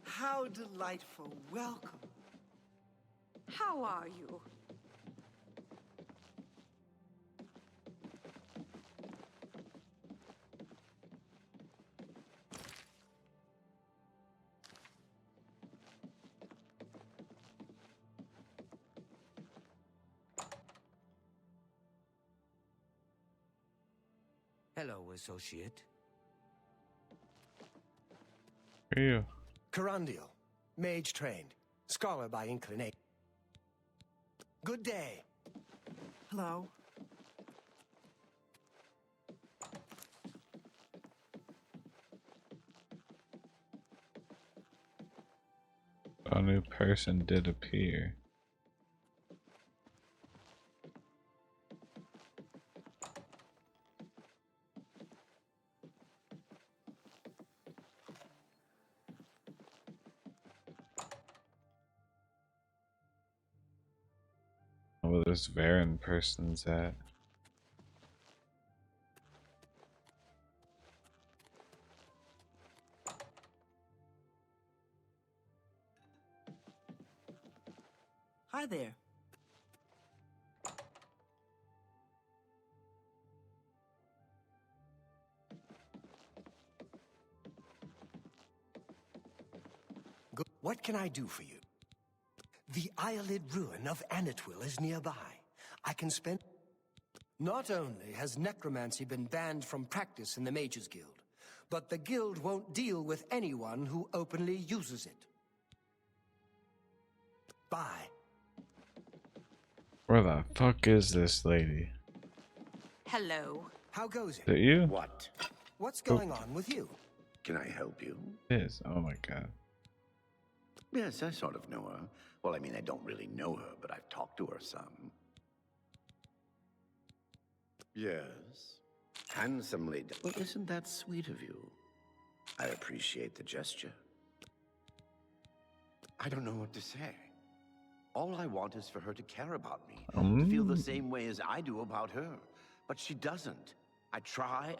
Speaker 4: How delightful. Welcome.
Speaker 5: How are you?
Speaker 9: Hello, associate.
Speaker 10: Who are you?
Speaker 2: Carandial, mage trained, scholar by inclination. Good day.
Speaker 4: Hello.
Speaker 10: A new person did appear. Well, this Varen person's at.
Speaker 4: Hi there.
Speaker 2: What can I do for you? The Eyelid Ruin of Anatwil is nearby. I can spend... Not only has necromancy been banned from practice in the Mages Guild, but the guild won't deal with anyone who openly uses it. Bye.
Speaker 10: Where the fuck is this lady?
Speaker 5: Hello.
Speaker 2: How goes
Speaker 10: Is it you?
Speaker 13: What?
Speaker 2: What's going on with you?
Speaker 13: Can I help you?
Speaker 10: It is. Oh my god.
Speaker 13: Yes, I sort of know her. Well, I mean, I don't really know her, but I've talked to her some. Yes. Handsomely done. Well, isn't that sweet of you? I appreciate the gesture. I don't know what to say. All I want is for her to care about me, to feel the same way as I do about her. But she doesn't. I try,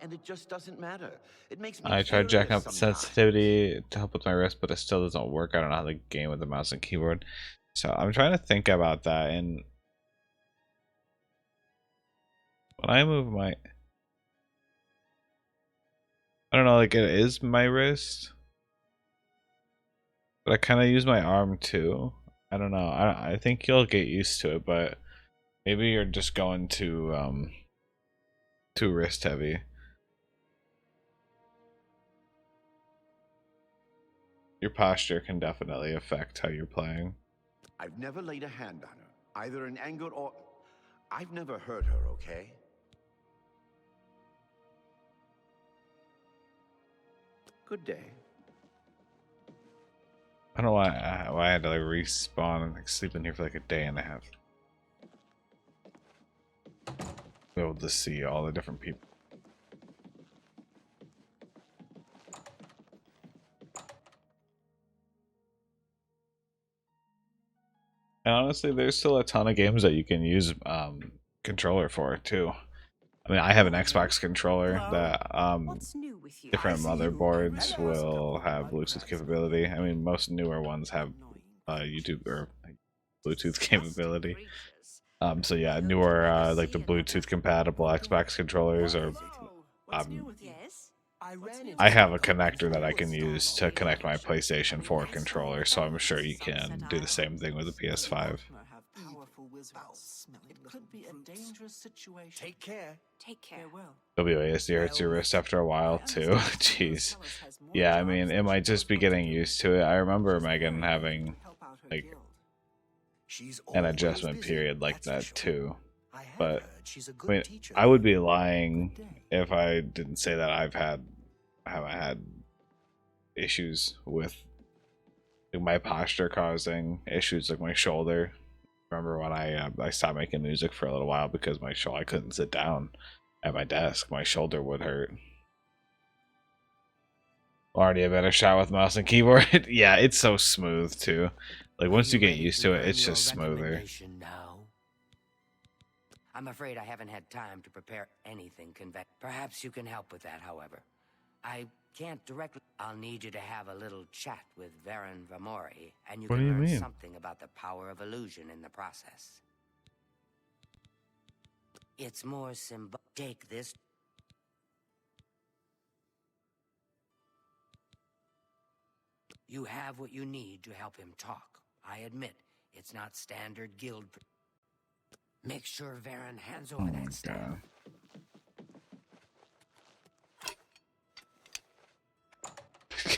Speaker 13: and it just doesn't matter. It makes me
Speaker 10: I tried jacking up the
Speaker 13: furious
Speaker 10: sensitivity to help with my wrist, but it still doesn't work. I don't know how to game with the mouse and keyboard. So I'm trying to think about that. And when I move my... I don't know, like it is my wrist. But I kind of use my arm too. I don't know. I think you'll get used to it, but maybe you're just going too wrist heavy. Your posture can definitely affect how you're playing.
Speaker 13: I've never laid a hand on her, either in anger or... I've never hurt her, okay? Good day.
Speaker 10: I don't know why I had to like respawn and like sleep in here for like a day and a half. Be able to see all the different people. And honestly, there's still a ton of games that you can use controller for too. I mean, I have an Xbox controller that different motherboards will have Bluetooth capability. I mean, most newer ones have YouTube or Bluetooth capability. So yeah, newer like the Bluetooth compatible Xbox controllers are. I have a connector that I can use to connect my PlayStation 4 controller, so I'm sure you can do the same thing with the PS5.
Speaker 4: It could be a dangerous situation.
Speaker 2: Take care.
Speaker 5: Take care.
Speaker 10: WASD hurts your wrist after a while too. Jeez. Yeah, I mean, it might just be getting used to it. I remember Megan having like an adjustment period like that too. But I mean, I would be lying if I didn't say that I haven't had issues with like, my posture causing issues like my shoulder. Remember when I stopped making music for a little while because I couldn't sit down at my desk. My shoulder would hurt. Already a better shot with mouse and keyboard. Yeah, it's so smooth too. Like once you get used to it, it's just smoother.
Speaker 9: I'm afraid I haven't had time to prepare anything Perhaps you can help with that, however. I can't directly... I'll need you to have a little chat with Varen Vamori, and you can learn something about the power of illusion in the process. It's more symbolic. Take this... You have what you need to help him talk. I admit, it's not standard guild... Make sure Varen hands over that staff.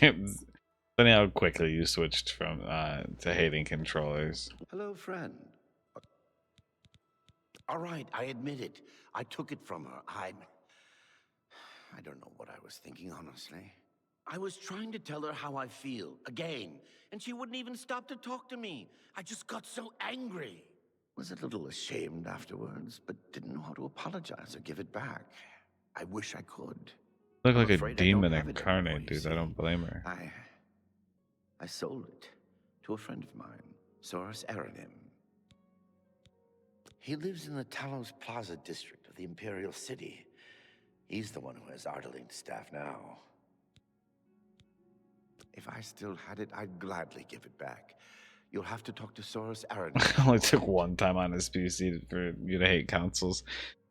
Speaker 10: Funny how quickly you switched from to hating controllers.
Speaker 13: Hello, friend. All right, I admit it. I took it from her. I don't know what I was thinking, honestly. I was trying to tell her how I feel, again, and she wouldn't even stop to talk to me. I just got so angry. Was a little ashamed afterwards, but didn't know how to apologize or give it back. I wish I could.
Speaker 10: Look
Speaker 13: I'm
Speaker 10: like a
Speaker 13: afraid I
Speaker 10: demon
Speaker 13: don't have it anymore,
Speaker 10: incarnate,
Speaker 13: you
Speaker 10: dude.
Speaker 13: see.
Speaker 10: I don't blame her.
Speaker 13: I sold it to a friend of mine, Soros Aranim. He lives in the Talos Plaza district of the Imperial City. He's the one who has Ardeling's staff now. If I still had it, I'd gladly give it back. You'll have to talk to Soros Aranim.
Speaker 10: It only took one time on his PC for you to hate consoles.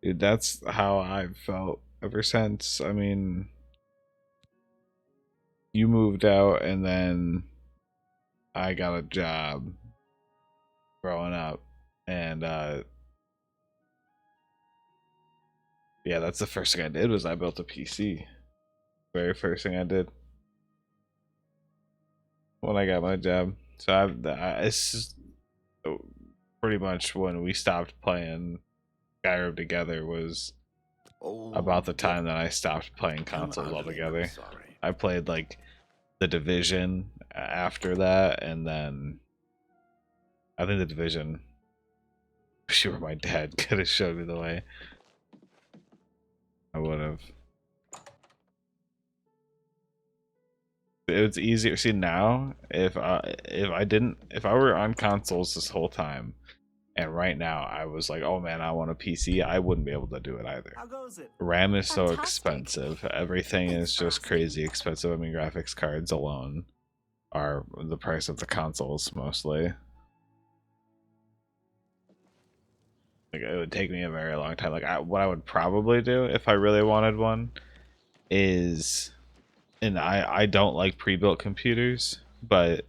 Speaker 10: Dude, that's how I've felt ever since. I mean, you moved out and then I got a job growing up, and yeah, that's the first thing I did was I built a PC. Very first thing I did when I got my job. So it's just pretty much when we stopped playing Skyrim together was about the time that I stopped playing consoles altogether. I played like The Division after that, and then I think The Division, sure, my dad could have showed me the way. I would have. It was easier. See, now if I were on consoles this whole time, and right now I was like, oh man, I want a PC, I wouldn't be able to do it either.
Speaker 4: How goes it?
Speaker 10: RAM is so expensive. Everything is just crazy expensive. I mean, graphics cards alone are the price of the consoles mostly. Like, it would take me a very long time. Like, what I would probably do if I really wanted one is, and I don't like pre-built computers, but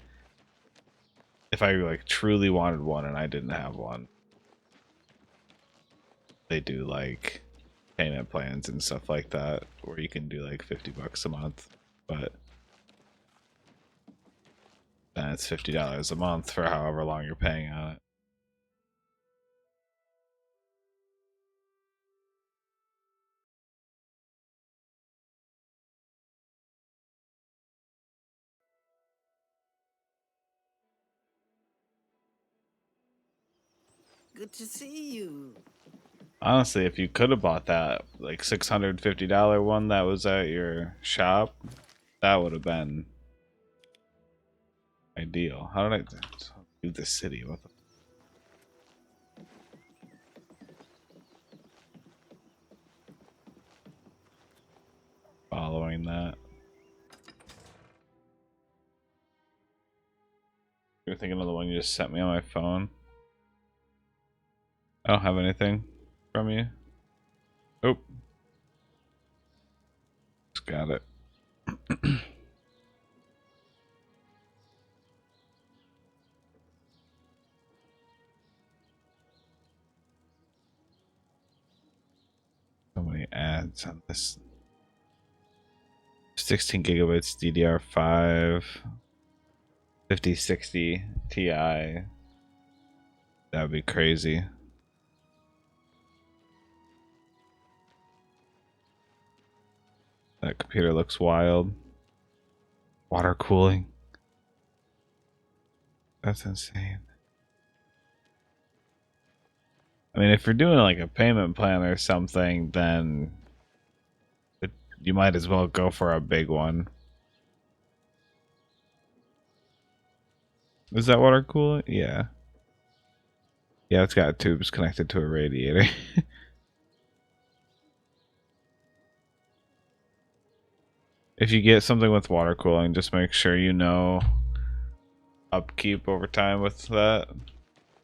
Speaker 10: if I like truly wanted one and I didn't have one, they do like payment plans and stuff like that where you can do like $50 a month, but then it's $50 a month for however long you're paying on it.
Speaker 4: Good to see you.
Speaker 10: Honestly, if you could have bought that like $650 one that was at your shop, that would have been ideal. How did I do the city? What the? Following that. You're thinking of the one you just sent me on my phone? I don't have anything from you. Oh. Just got it. So many ads on this. 16 gigabytes DDR5, 5060 Ti. That would be crazy. That computer looks wild. Water cooling. That's insane. I mean, if you're doing like a payment plan or something, then you might as well go for a big one. Is that water cooling? Yeah. Yeah, it's got tubes connected to a radiator. If you get something with water cooling, just make sure you know upkeep over time with that.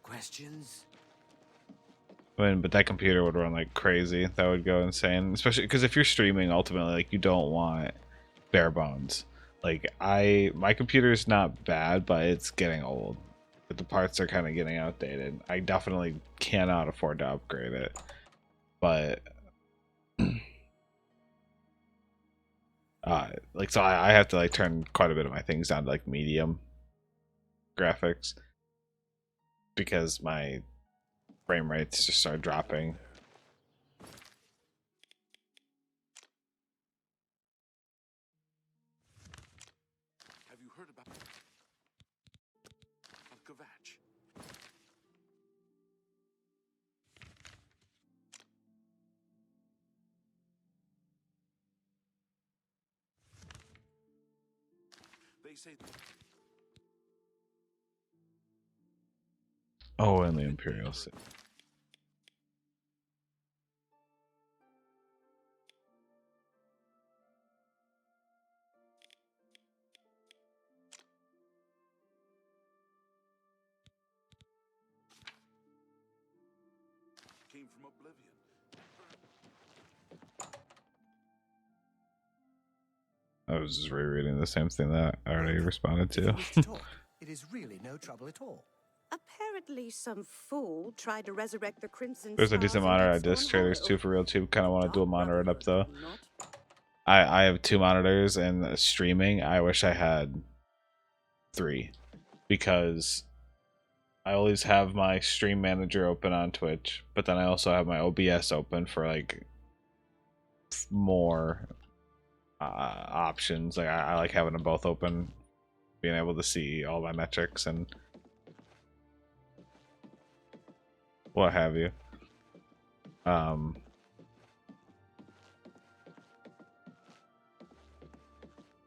Speaker 9: Questions?
Speaker 10: I mean, but that computer would run like crazy. That would go insane, especially because if you're streaming, ultimately, like, you don't want bare bones. Like, my computer is not bad, but it's getting old. But the parts are kind of getting outdated. I definitely cannot afford to upgrade it. But Like, so I have to like turn quite a bit of my things down to like medium graphics because my frame rates just start dropping.
Speaker 3: Have you heard about Kvatch? They say.
Speaker 10: Oh, and the Imperial City.
Speaker 3: Came from Oblivion.
Speaker 10: I was just rereading the same thing that I already responded
Speaker 2: If you
Speaker 10: to.
Speaker 2: wish to talk, it is really no trouble at all.
Speaker 5: Apparently, some fool tried to resurrect the Crimson
Speaker 10: There's a
Speaker 5: Scars
Speaker 10: decent
Speaker 5: in
Speaker 10: monitor
Speaker 5: Deep
Speaker 10: at disc
Speaker 5: Stone
Speaker 10: traders
Speaker 5: Hollow.
Speaker 10: too for real too. Kind of want to do a monitor it up though.
Speaker 5: Not
Speaker 10: I have 2 monitors and streaming. I wish I had 3 because I always have my stream manager open on Twitch, but then I also have my OBS open for like more options. Like I like having them both open, being able to see all my metrics and what have you. And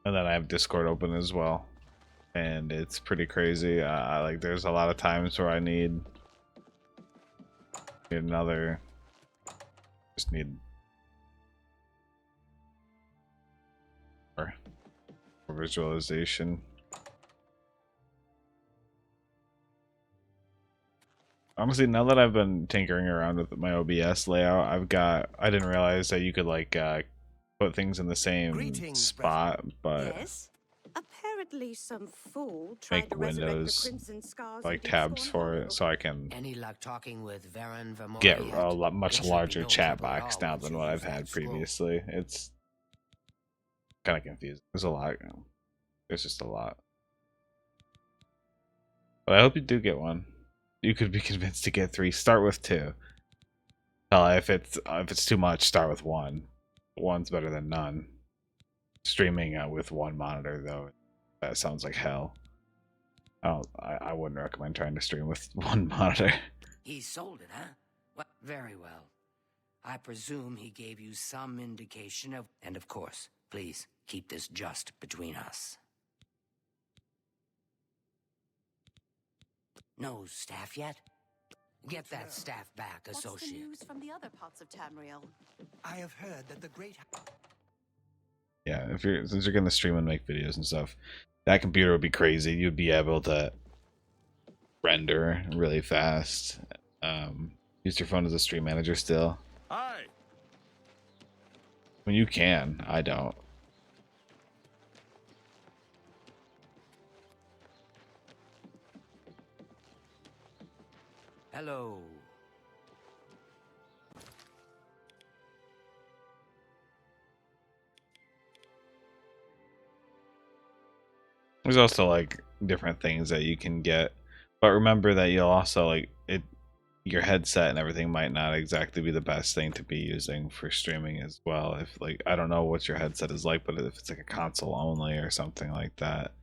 Speaker 10: then I have Discord open as well, and it's pretty crazy. Like there's a lot of times where I need another, just need more visualization. Honestly, now that I've been tinkering around with my OBS layout, I didn't realize that you could like put things in the same spot, but
Speaker 5: yes. Apparently, some fool tried
Speaker 10: make
Speaker 5: to resurrect the
Speaker 10: windows
Speaker 5: Crimson Scars in
Speaker 10: like
Speaker 5: Deep
Speaker 10: tabs
Speaker 5: Stone
Speaker 10: for
Speaker 5: Hollow.
Speaker 10: it, so I can
Speaker 9: Any luck talking with Varen Vermoriat?
Speaker 10: get a much
Speaker 9: It should be
Speaker 10: larger
Speaker 9: no
Speaker 10: chat
Speaker 9: trouble at
Speaker 10: box
Speaker 9: all
Speaker 10: now
Speaker 9: once
Speaker 10: than
Speaker 9: you
Speaker 10: what
Speaker 9: use
Speaker 10: I've
Speaker 9: that
Speaker 10: had
Speaker 9: scroll.
Speaker 10: previously. It's kind of confusing. There's a lot. There's just a lot. But I hope you do get one. You could be convinced to get 3. Start with 2. If it's too much, start with 1. 1's better than none. Streaming with 1 monitor though, that sounds like hell. I wouldn't recommend trying to stream with 1 monitor.
Speaker 9: He sold it, huh? Well, very well. I presume he gave you some indication of... And of course, please, keep this just between us. No staff yet? Get that staff back,
Speaker 5: What's the
Speaker 9: associate.
Speaker 5: news from the other parts of Tamriel?
Speaker 2: I have heard that the great...
Speaker 10: Yeah, since you're gonna stream and make videos and stuff, that computer would be crazy. You'd be able to render really fast. Use your phone as a stream manager still.
Speaker 3: Hi.
Speaker 10: I mean, you can. I don't.
Speaker 9: Hello.
Speaker 10: There's also like different things that you can get, but remember that you'll also like it. Your headset and everything might not exactly be the best thing to be using for streaming as well. If like I don't know what your headset is like, but if it's like a console only or something like that,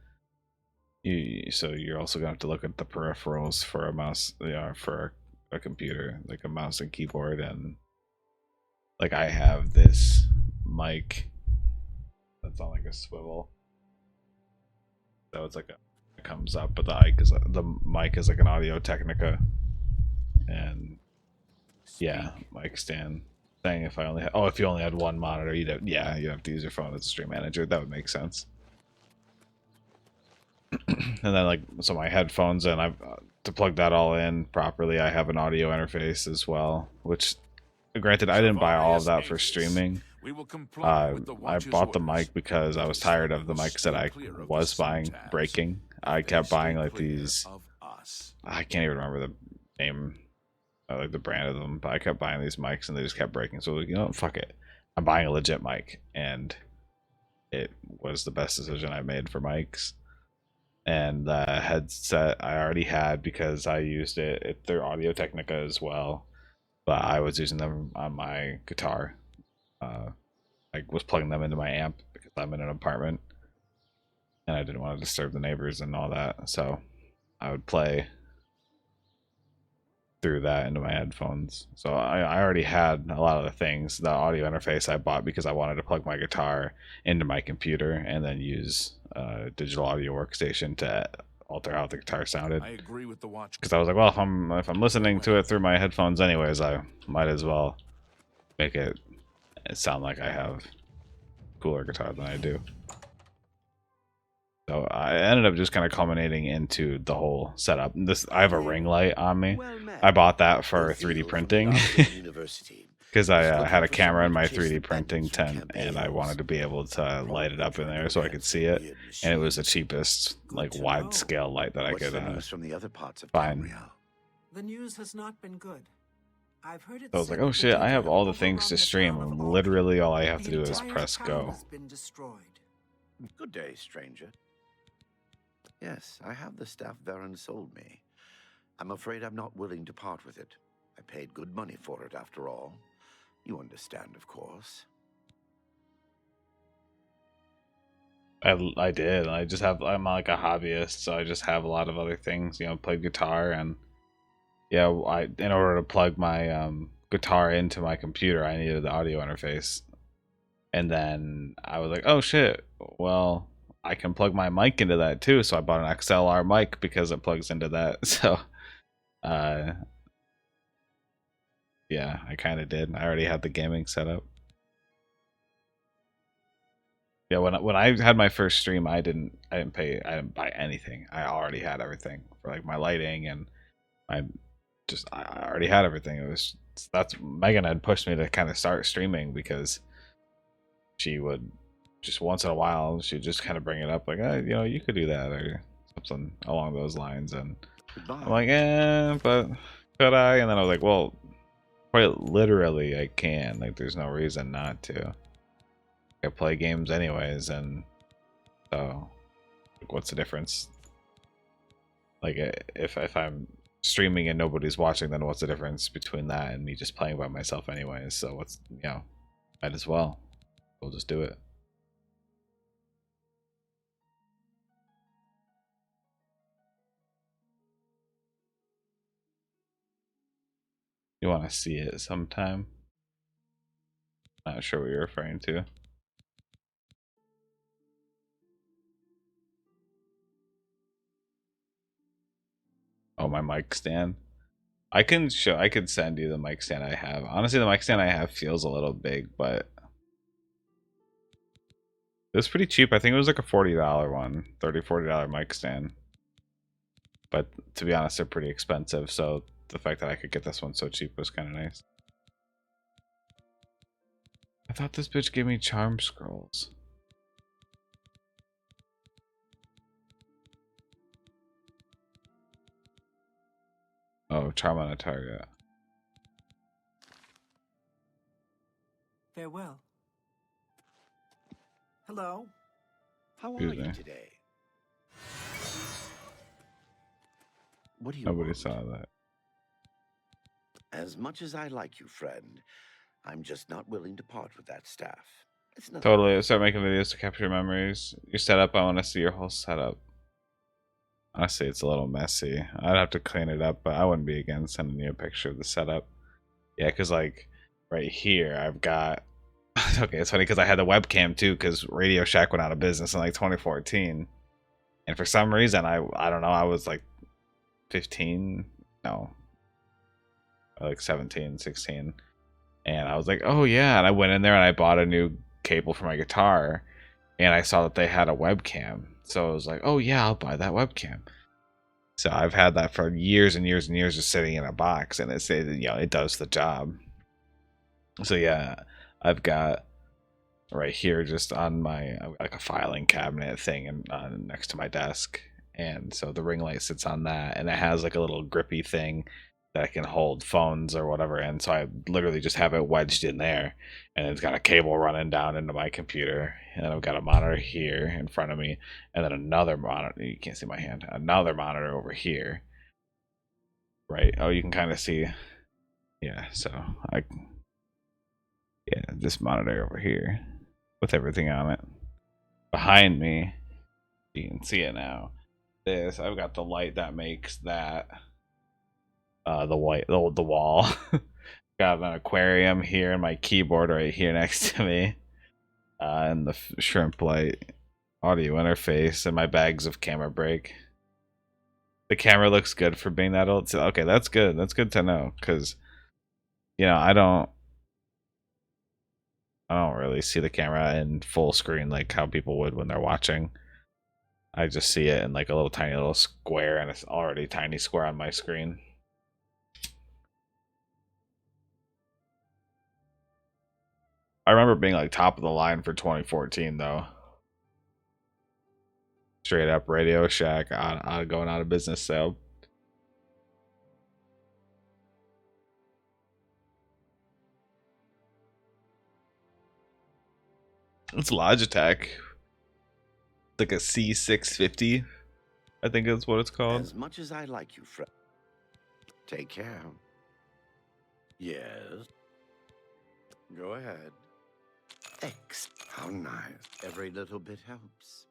Speaker 10: you're also gonna have to look at the peripherals for a mouse, for a computer, like a mouse and keyboard, and like I have this mic that's on like a swivel, so it's like it comes up, but the mic is like an Audio Technica, and yeah, mic stand. Saying if you only had 1 monitor, you'd have to use your phone as a stream manager. That would make sense. And then like so my headphones, and I've to plug that all in properly, I have an audio interface as well, which granted I didn't buy all of that for streaming. I bought the mic because I was tired of the mics that I was buying breaking. I kept buying like these, I can't even remember the name, like the brand of them, but I kept buying these mics and they just kept breaking. So like, fuck it, I'm buying a legit mic. And it was the best decision I made for mics. And the headset I already had because I used it through Audio Technica as well, but I was using them on my guitar. I was plugging them into my amp because I'm in an apartment and I didn't want to disturb the neighbors and all that, so I would play through that into my headphones. So I already had a lot of the things. The audio interface I bought because I wanted to plug my guitar into my computer and then use a digital audio workstation to alter how the guitar sounded.
Speaker 3: I agree with the watch.
Speaker 10: Because I was like, well, if I'm listening to it through my headphones anyways, I might as well make it sound like I have cooler guitar than I do. So I ended up just kind of culminating into the whole setup. I have a ring light on me. I bought that for 3D printing because I had a camera in my 3D printing tent and I wanted to be able to light it up in there so I could see it. And it was the cheapest, like, wide scale light that I could find.
Speaker 4: The news has not been good. I've heard it.
Speaker 10: So I was like, oh shit, I have all the things to stream. And literally all I have to do is press go.
Speaker 13: Good day, stranger. Yes, I have the staff Varen sold me. I'm afraid I'm not willing to part with it. I paid good money for it, after all. You understand, of course.
Speaker 10: I did. I'm like a hobbyist, so I just have a lot of other things. You know, play guitar, and yeah, in order to plug my guitar into my computer, I needed the audio interface. And then I was like, oh shit, well, I can plug my mic into that too. So I bought an XLR mic because it plugs into that. So, yeah, I kind of did. I already had the gaming set up. Yeah, when I had my first stream, I didn't buy anything. I already had everything for like my lighting, and I already had everything. That's Megan had pushed me to kind of start streaming because she would just once in a while she'd just kind of bring it up like, you know, you could do that or something along those lines. And I'm like, but could I? And then I was like, well, quite literally I can. Like, there's no reason not to. I play games anyways, and so like, what's the difference? Like, if I'm streaming and nobody's watching, then what's the difference between that and me just playing by myself anyways? So what's, you know, might as well. We'll just do it. You want to see it sometime? Not sure what you're referring to. Oh, my mic stand. I could send you the mic stand I have. Honestly, the mic stand I have feels a little big, but it was pretty cheap. I think it was like a $40 one, $40 mic stand. But to be honest, they're pretty expensive, so the fact that I could get this one so cheap was kind of nice. I thought this bitch gave me charm scrolls. Oh, charm on a target.
Speaker 4: Farewell. Hello.
Speaker 13: How are you today? What do you
Speaker 10: Nobody
Speaker 13: want?
Speaker 10: saw that.
Speaker 13: As much as I like you, friend, I'm just not willing to part with that staff. It's nothing.
Speaker 10: Totally. Start making videos to capture memories. Your setup, I want to see your whole setup. Honestly, it's a little messy. I'd have to clean it up, but I wouldn't be against sending you a picture of the setup. Yeah, because like right here, I've got... Okay, it's funny because I had the webcam too, because Radio Shack went out of business in like 2014. And for some reason, I don't know, I was like 15, no, like 17, 16. And I was like, oh yeah, and I went in there and I bought a new cable for my guitar, and I saw that they had a webcam. So I was like, oh yeah, I'll buy that webcam. So I've had that for years and years and years, just sitting in a box, and it does the job. So yeah, I've got right here just on my like a filing cabinet thing and next to my desk, and so the ring light sits on that, and it has like a little grippy thing that can hold phones or whatever, and so I literally just have it wedged in there, and it's got a cable running down into my computer, and then I've got a monitor here in front of me, and then another monitor. You can't see my hand. Another monitor over here. Right? Oh, you can kind of see. Yeah. So this monitor over here with everything on it. Behind me, you can see it now. I've got the light that makes that the wall. Got an aquarium here and my keyboard right here next to me, and the shrimp light audio interface and my bags of camera brake. The camera looks good for being that old. So, okay, that's good. That's good to know, because I don't really see the camera in full screen like how people would when they're watching. I just see it in like a little tiny little square, and it's already a tiny square on my screen. I remember being like top of the line for 2014 though. Straight up Radio Shack going out of business sale. It's Logitech. It's like a C650. I think that's what it's called.
Speaker 13: As much as I like you, Fred. Take care. Yes. Go ahead. How nice. Every little bit helps.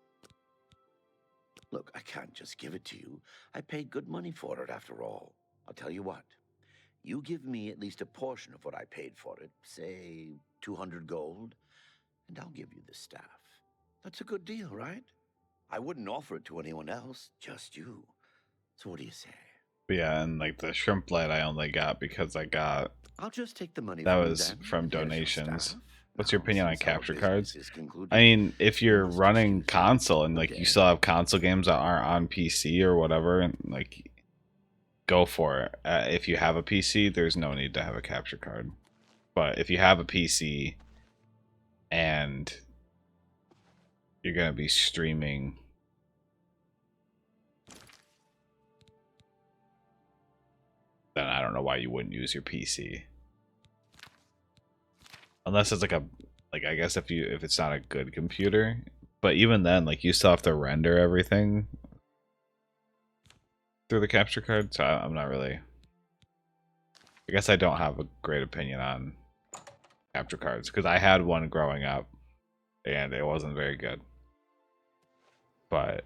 Speaker 13: Look, I can't just give it to you. I paid good money for it, after all. I'll tell you what. You give me at least a portion of what I paid for it, say 200 gold, and I'll give you the staff. That's a good deal, right? I wouldn't offer it to anyone else, just you. So what do you say?
Speaker 10: Yeah, and like the shrimp light I only got because
Speaker 13: I'll just take the money.
Speaker 10: That
Speaker 13: from
Speaker 10: was
Speaker 13: you then.
Speaker 10: from
Speaker 13: There's your
Speaker 10: donations.
Speaker 13: staff.
Speaker 10: What's your opinion on
Speaker 13: Since our
Speaker 10: capture
Speaker 13: business
Speaker 10: cards?
Speaker 13: is concluded,
Speaker 10: I mean, if you're
Speaker 13: must
Speaker 10: running
Speaker 13: choose
Speaker 10: console and like
Speaker 13: again.
Speaker 10: you still have console games that aren't on PC or whatever, and like go for it. If you have a PC, there's no need to have a capture card. But if you have a PC and you're gonna be streaming, then I don't know why you wouldn't use your PC. Unless it's like I guess if it's not a good computer, but even then, like you still have to render everything through the capture card. So I'm not really. I guess I don't have a great opinion on capture cards because I had one growing up, and it wasn't very good. But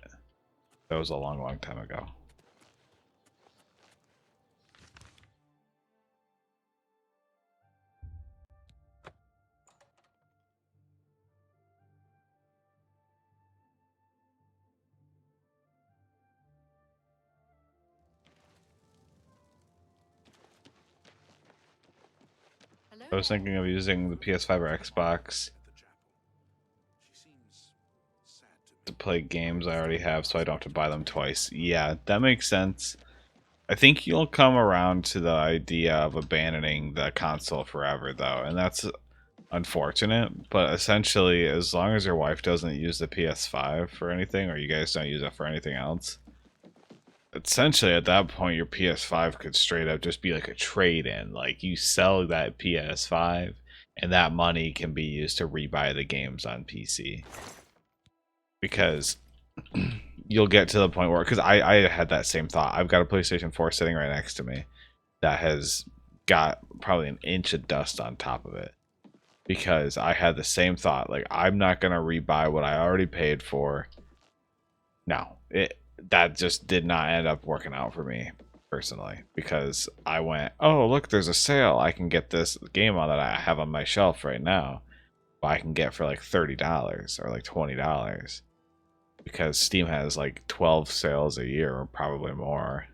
Speaker 10: that was a long, long time ago. I was thinking of using the PS5 or Xbox to play games I already have so I don't have to buy them twice. Yeah, that makes sense. I think you'll come around to the idea of abandoning the console forever, though, and that's unfortunate. But essentially, as long as your wife doesn't use the PS5 for anything, or you guys don't use it for anything else, essentially at that point your PS5 could straight up just be like a trade-in. Like you sell that PS5 and that money can be used to rebuy the games on PC. Because you'll get to the point where, because I had that same thought. I've got a PlayStation 4 sitting right next to me that has got probably an inch of dust on top of it. Because I had the same thought, like I'm not gonna rebuy what I already paid for. No, that just did not end up working out for me personally, because I went, oh look, there's a sale, I can get this game on that I have on my shelf right now, but I can get for like $30 or like $20, because Steam has like 12 sales a year or probably more.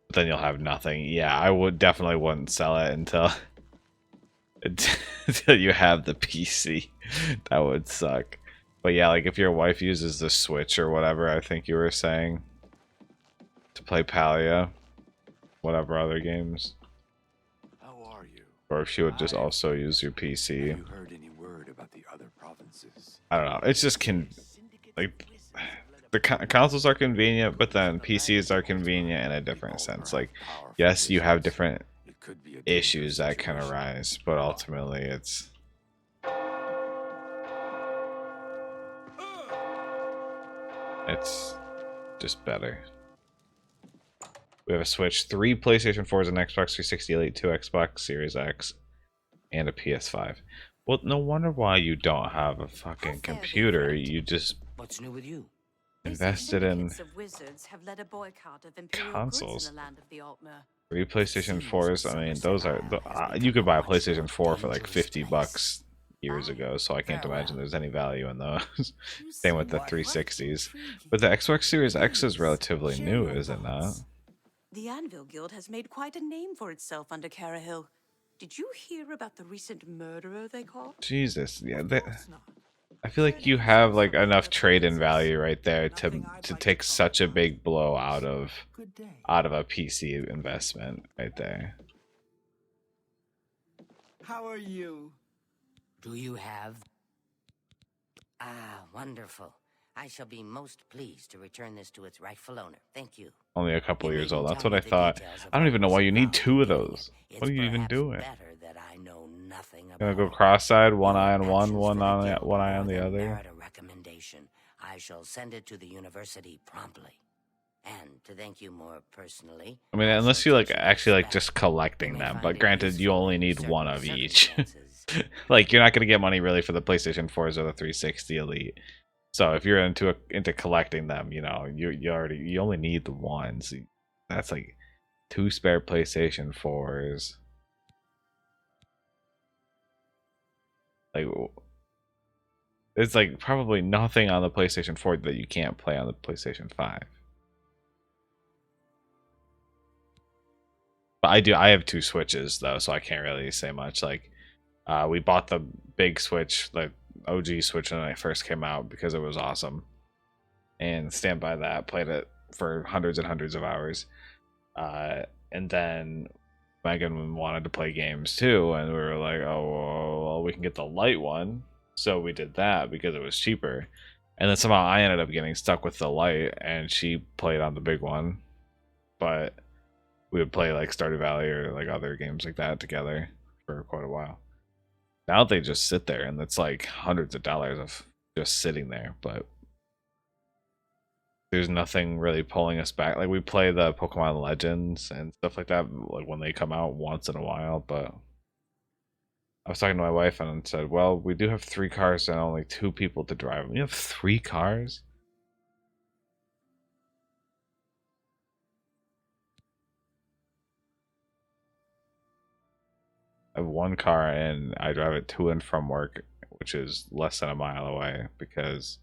Speaker 10: But then you'll have nothing. Yeah, I wouldn't sell it until you have the PC. That would suck. But yeah, like if your wife uses the Switch or whatever, I think you were saying, to play Palia, whatever other games.
Speaker 14: How are you?
Speaker 10: Or if she would just also use your PC.
Speaker 14: Have you heard any word about the other provinces?
Speaker 10: I don't know. It's just there's the consoles are convenient, but then PCs are convenient in a different sense. Like, yes, you have different issues that can arise, but ultimately it's just better. We have a Switch, 3 PlayStation 4s, an Xbox 360 Elite, 2 Xbox Series X, and a PS5. Well, no wonder why you don't have a fucking computer. You just
Speaker 9: What's new with you?
Speaker 10: invested in
Speaker 5: Syndicates of wizards have led a boycott of Imperial
Speaker 10: consoles.
Speaker 5: goods in the land of the Altmer.
Speaker 10: 3 PlayStation 4s. I mean, those are you could buy a PlayStation 4 for like $50 years ago, so I can't imagine there's any value in those. Same with the 360s. But the Xbox Series X is relatively new, is it not?
Speaker 5: The Anvil Guild has made quite a name for itself under Carahill. Did you hear about the recent murderer they caught?
Speaker 10: Jesus, yeah. I feel like you have like enough trade-in value right there to take such a big blow out of a PC investment right there.
Speaker 11: How are you?
Speaker 9: Do you have? Ah, wonderful. I shall be most pleased to return this to its rightful owner. Thank you.
Speaker 10: Only a couple years old. That's what I thought. I don't even know why you need 2 of those. What are you even doing? Gonna go cross-eyed, one eye on one eye on the other.
Speaker 9: A recommendation. I shall send it to the university promptly. And to thank you more personally.
Speaker 10: I mean, unless you like actually like just collecting them, but granted, you only need 1 of each. Like, you're not gonna get money really for the PlayStation 4s or the 360 Elite. So if you're into collecting them, you know, you only need the ones. That's like 2 spare PlayStation 4s. Like, it's like probably nothing on the PlayStation 4 that you can't play on the PlayStation 5. But I have 2 Switches though, so I can't really say much. Like, we bought the big Switch, like OG Switch, when it first came out because it was awesome, and stand by that. Played it for hundreds and hundreds of hours, and then Megan wanted to play games too, and we were like, oh well, we can get the light one, so we did that because it was cheaper. And then somehow I ended up getting stuck with the light, and she played on the big one. But we would play like Stardew Valley or like other games like that together for quite a while. Now they just sit there, and it's like hundreds of dollars of just sitting there, but there's nothing really pulling us back. Like, we play the Pokemon Legends and stuff like that, like when they come out once in a while, but I was talking to my wife and said, well, we do have 3 cars and only 2 people to drive them. You have 3 cars? I have 1 car and I drive it to and from work, which is less than a mile away, because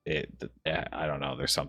Speaker 10: I don't know, there's something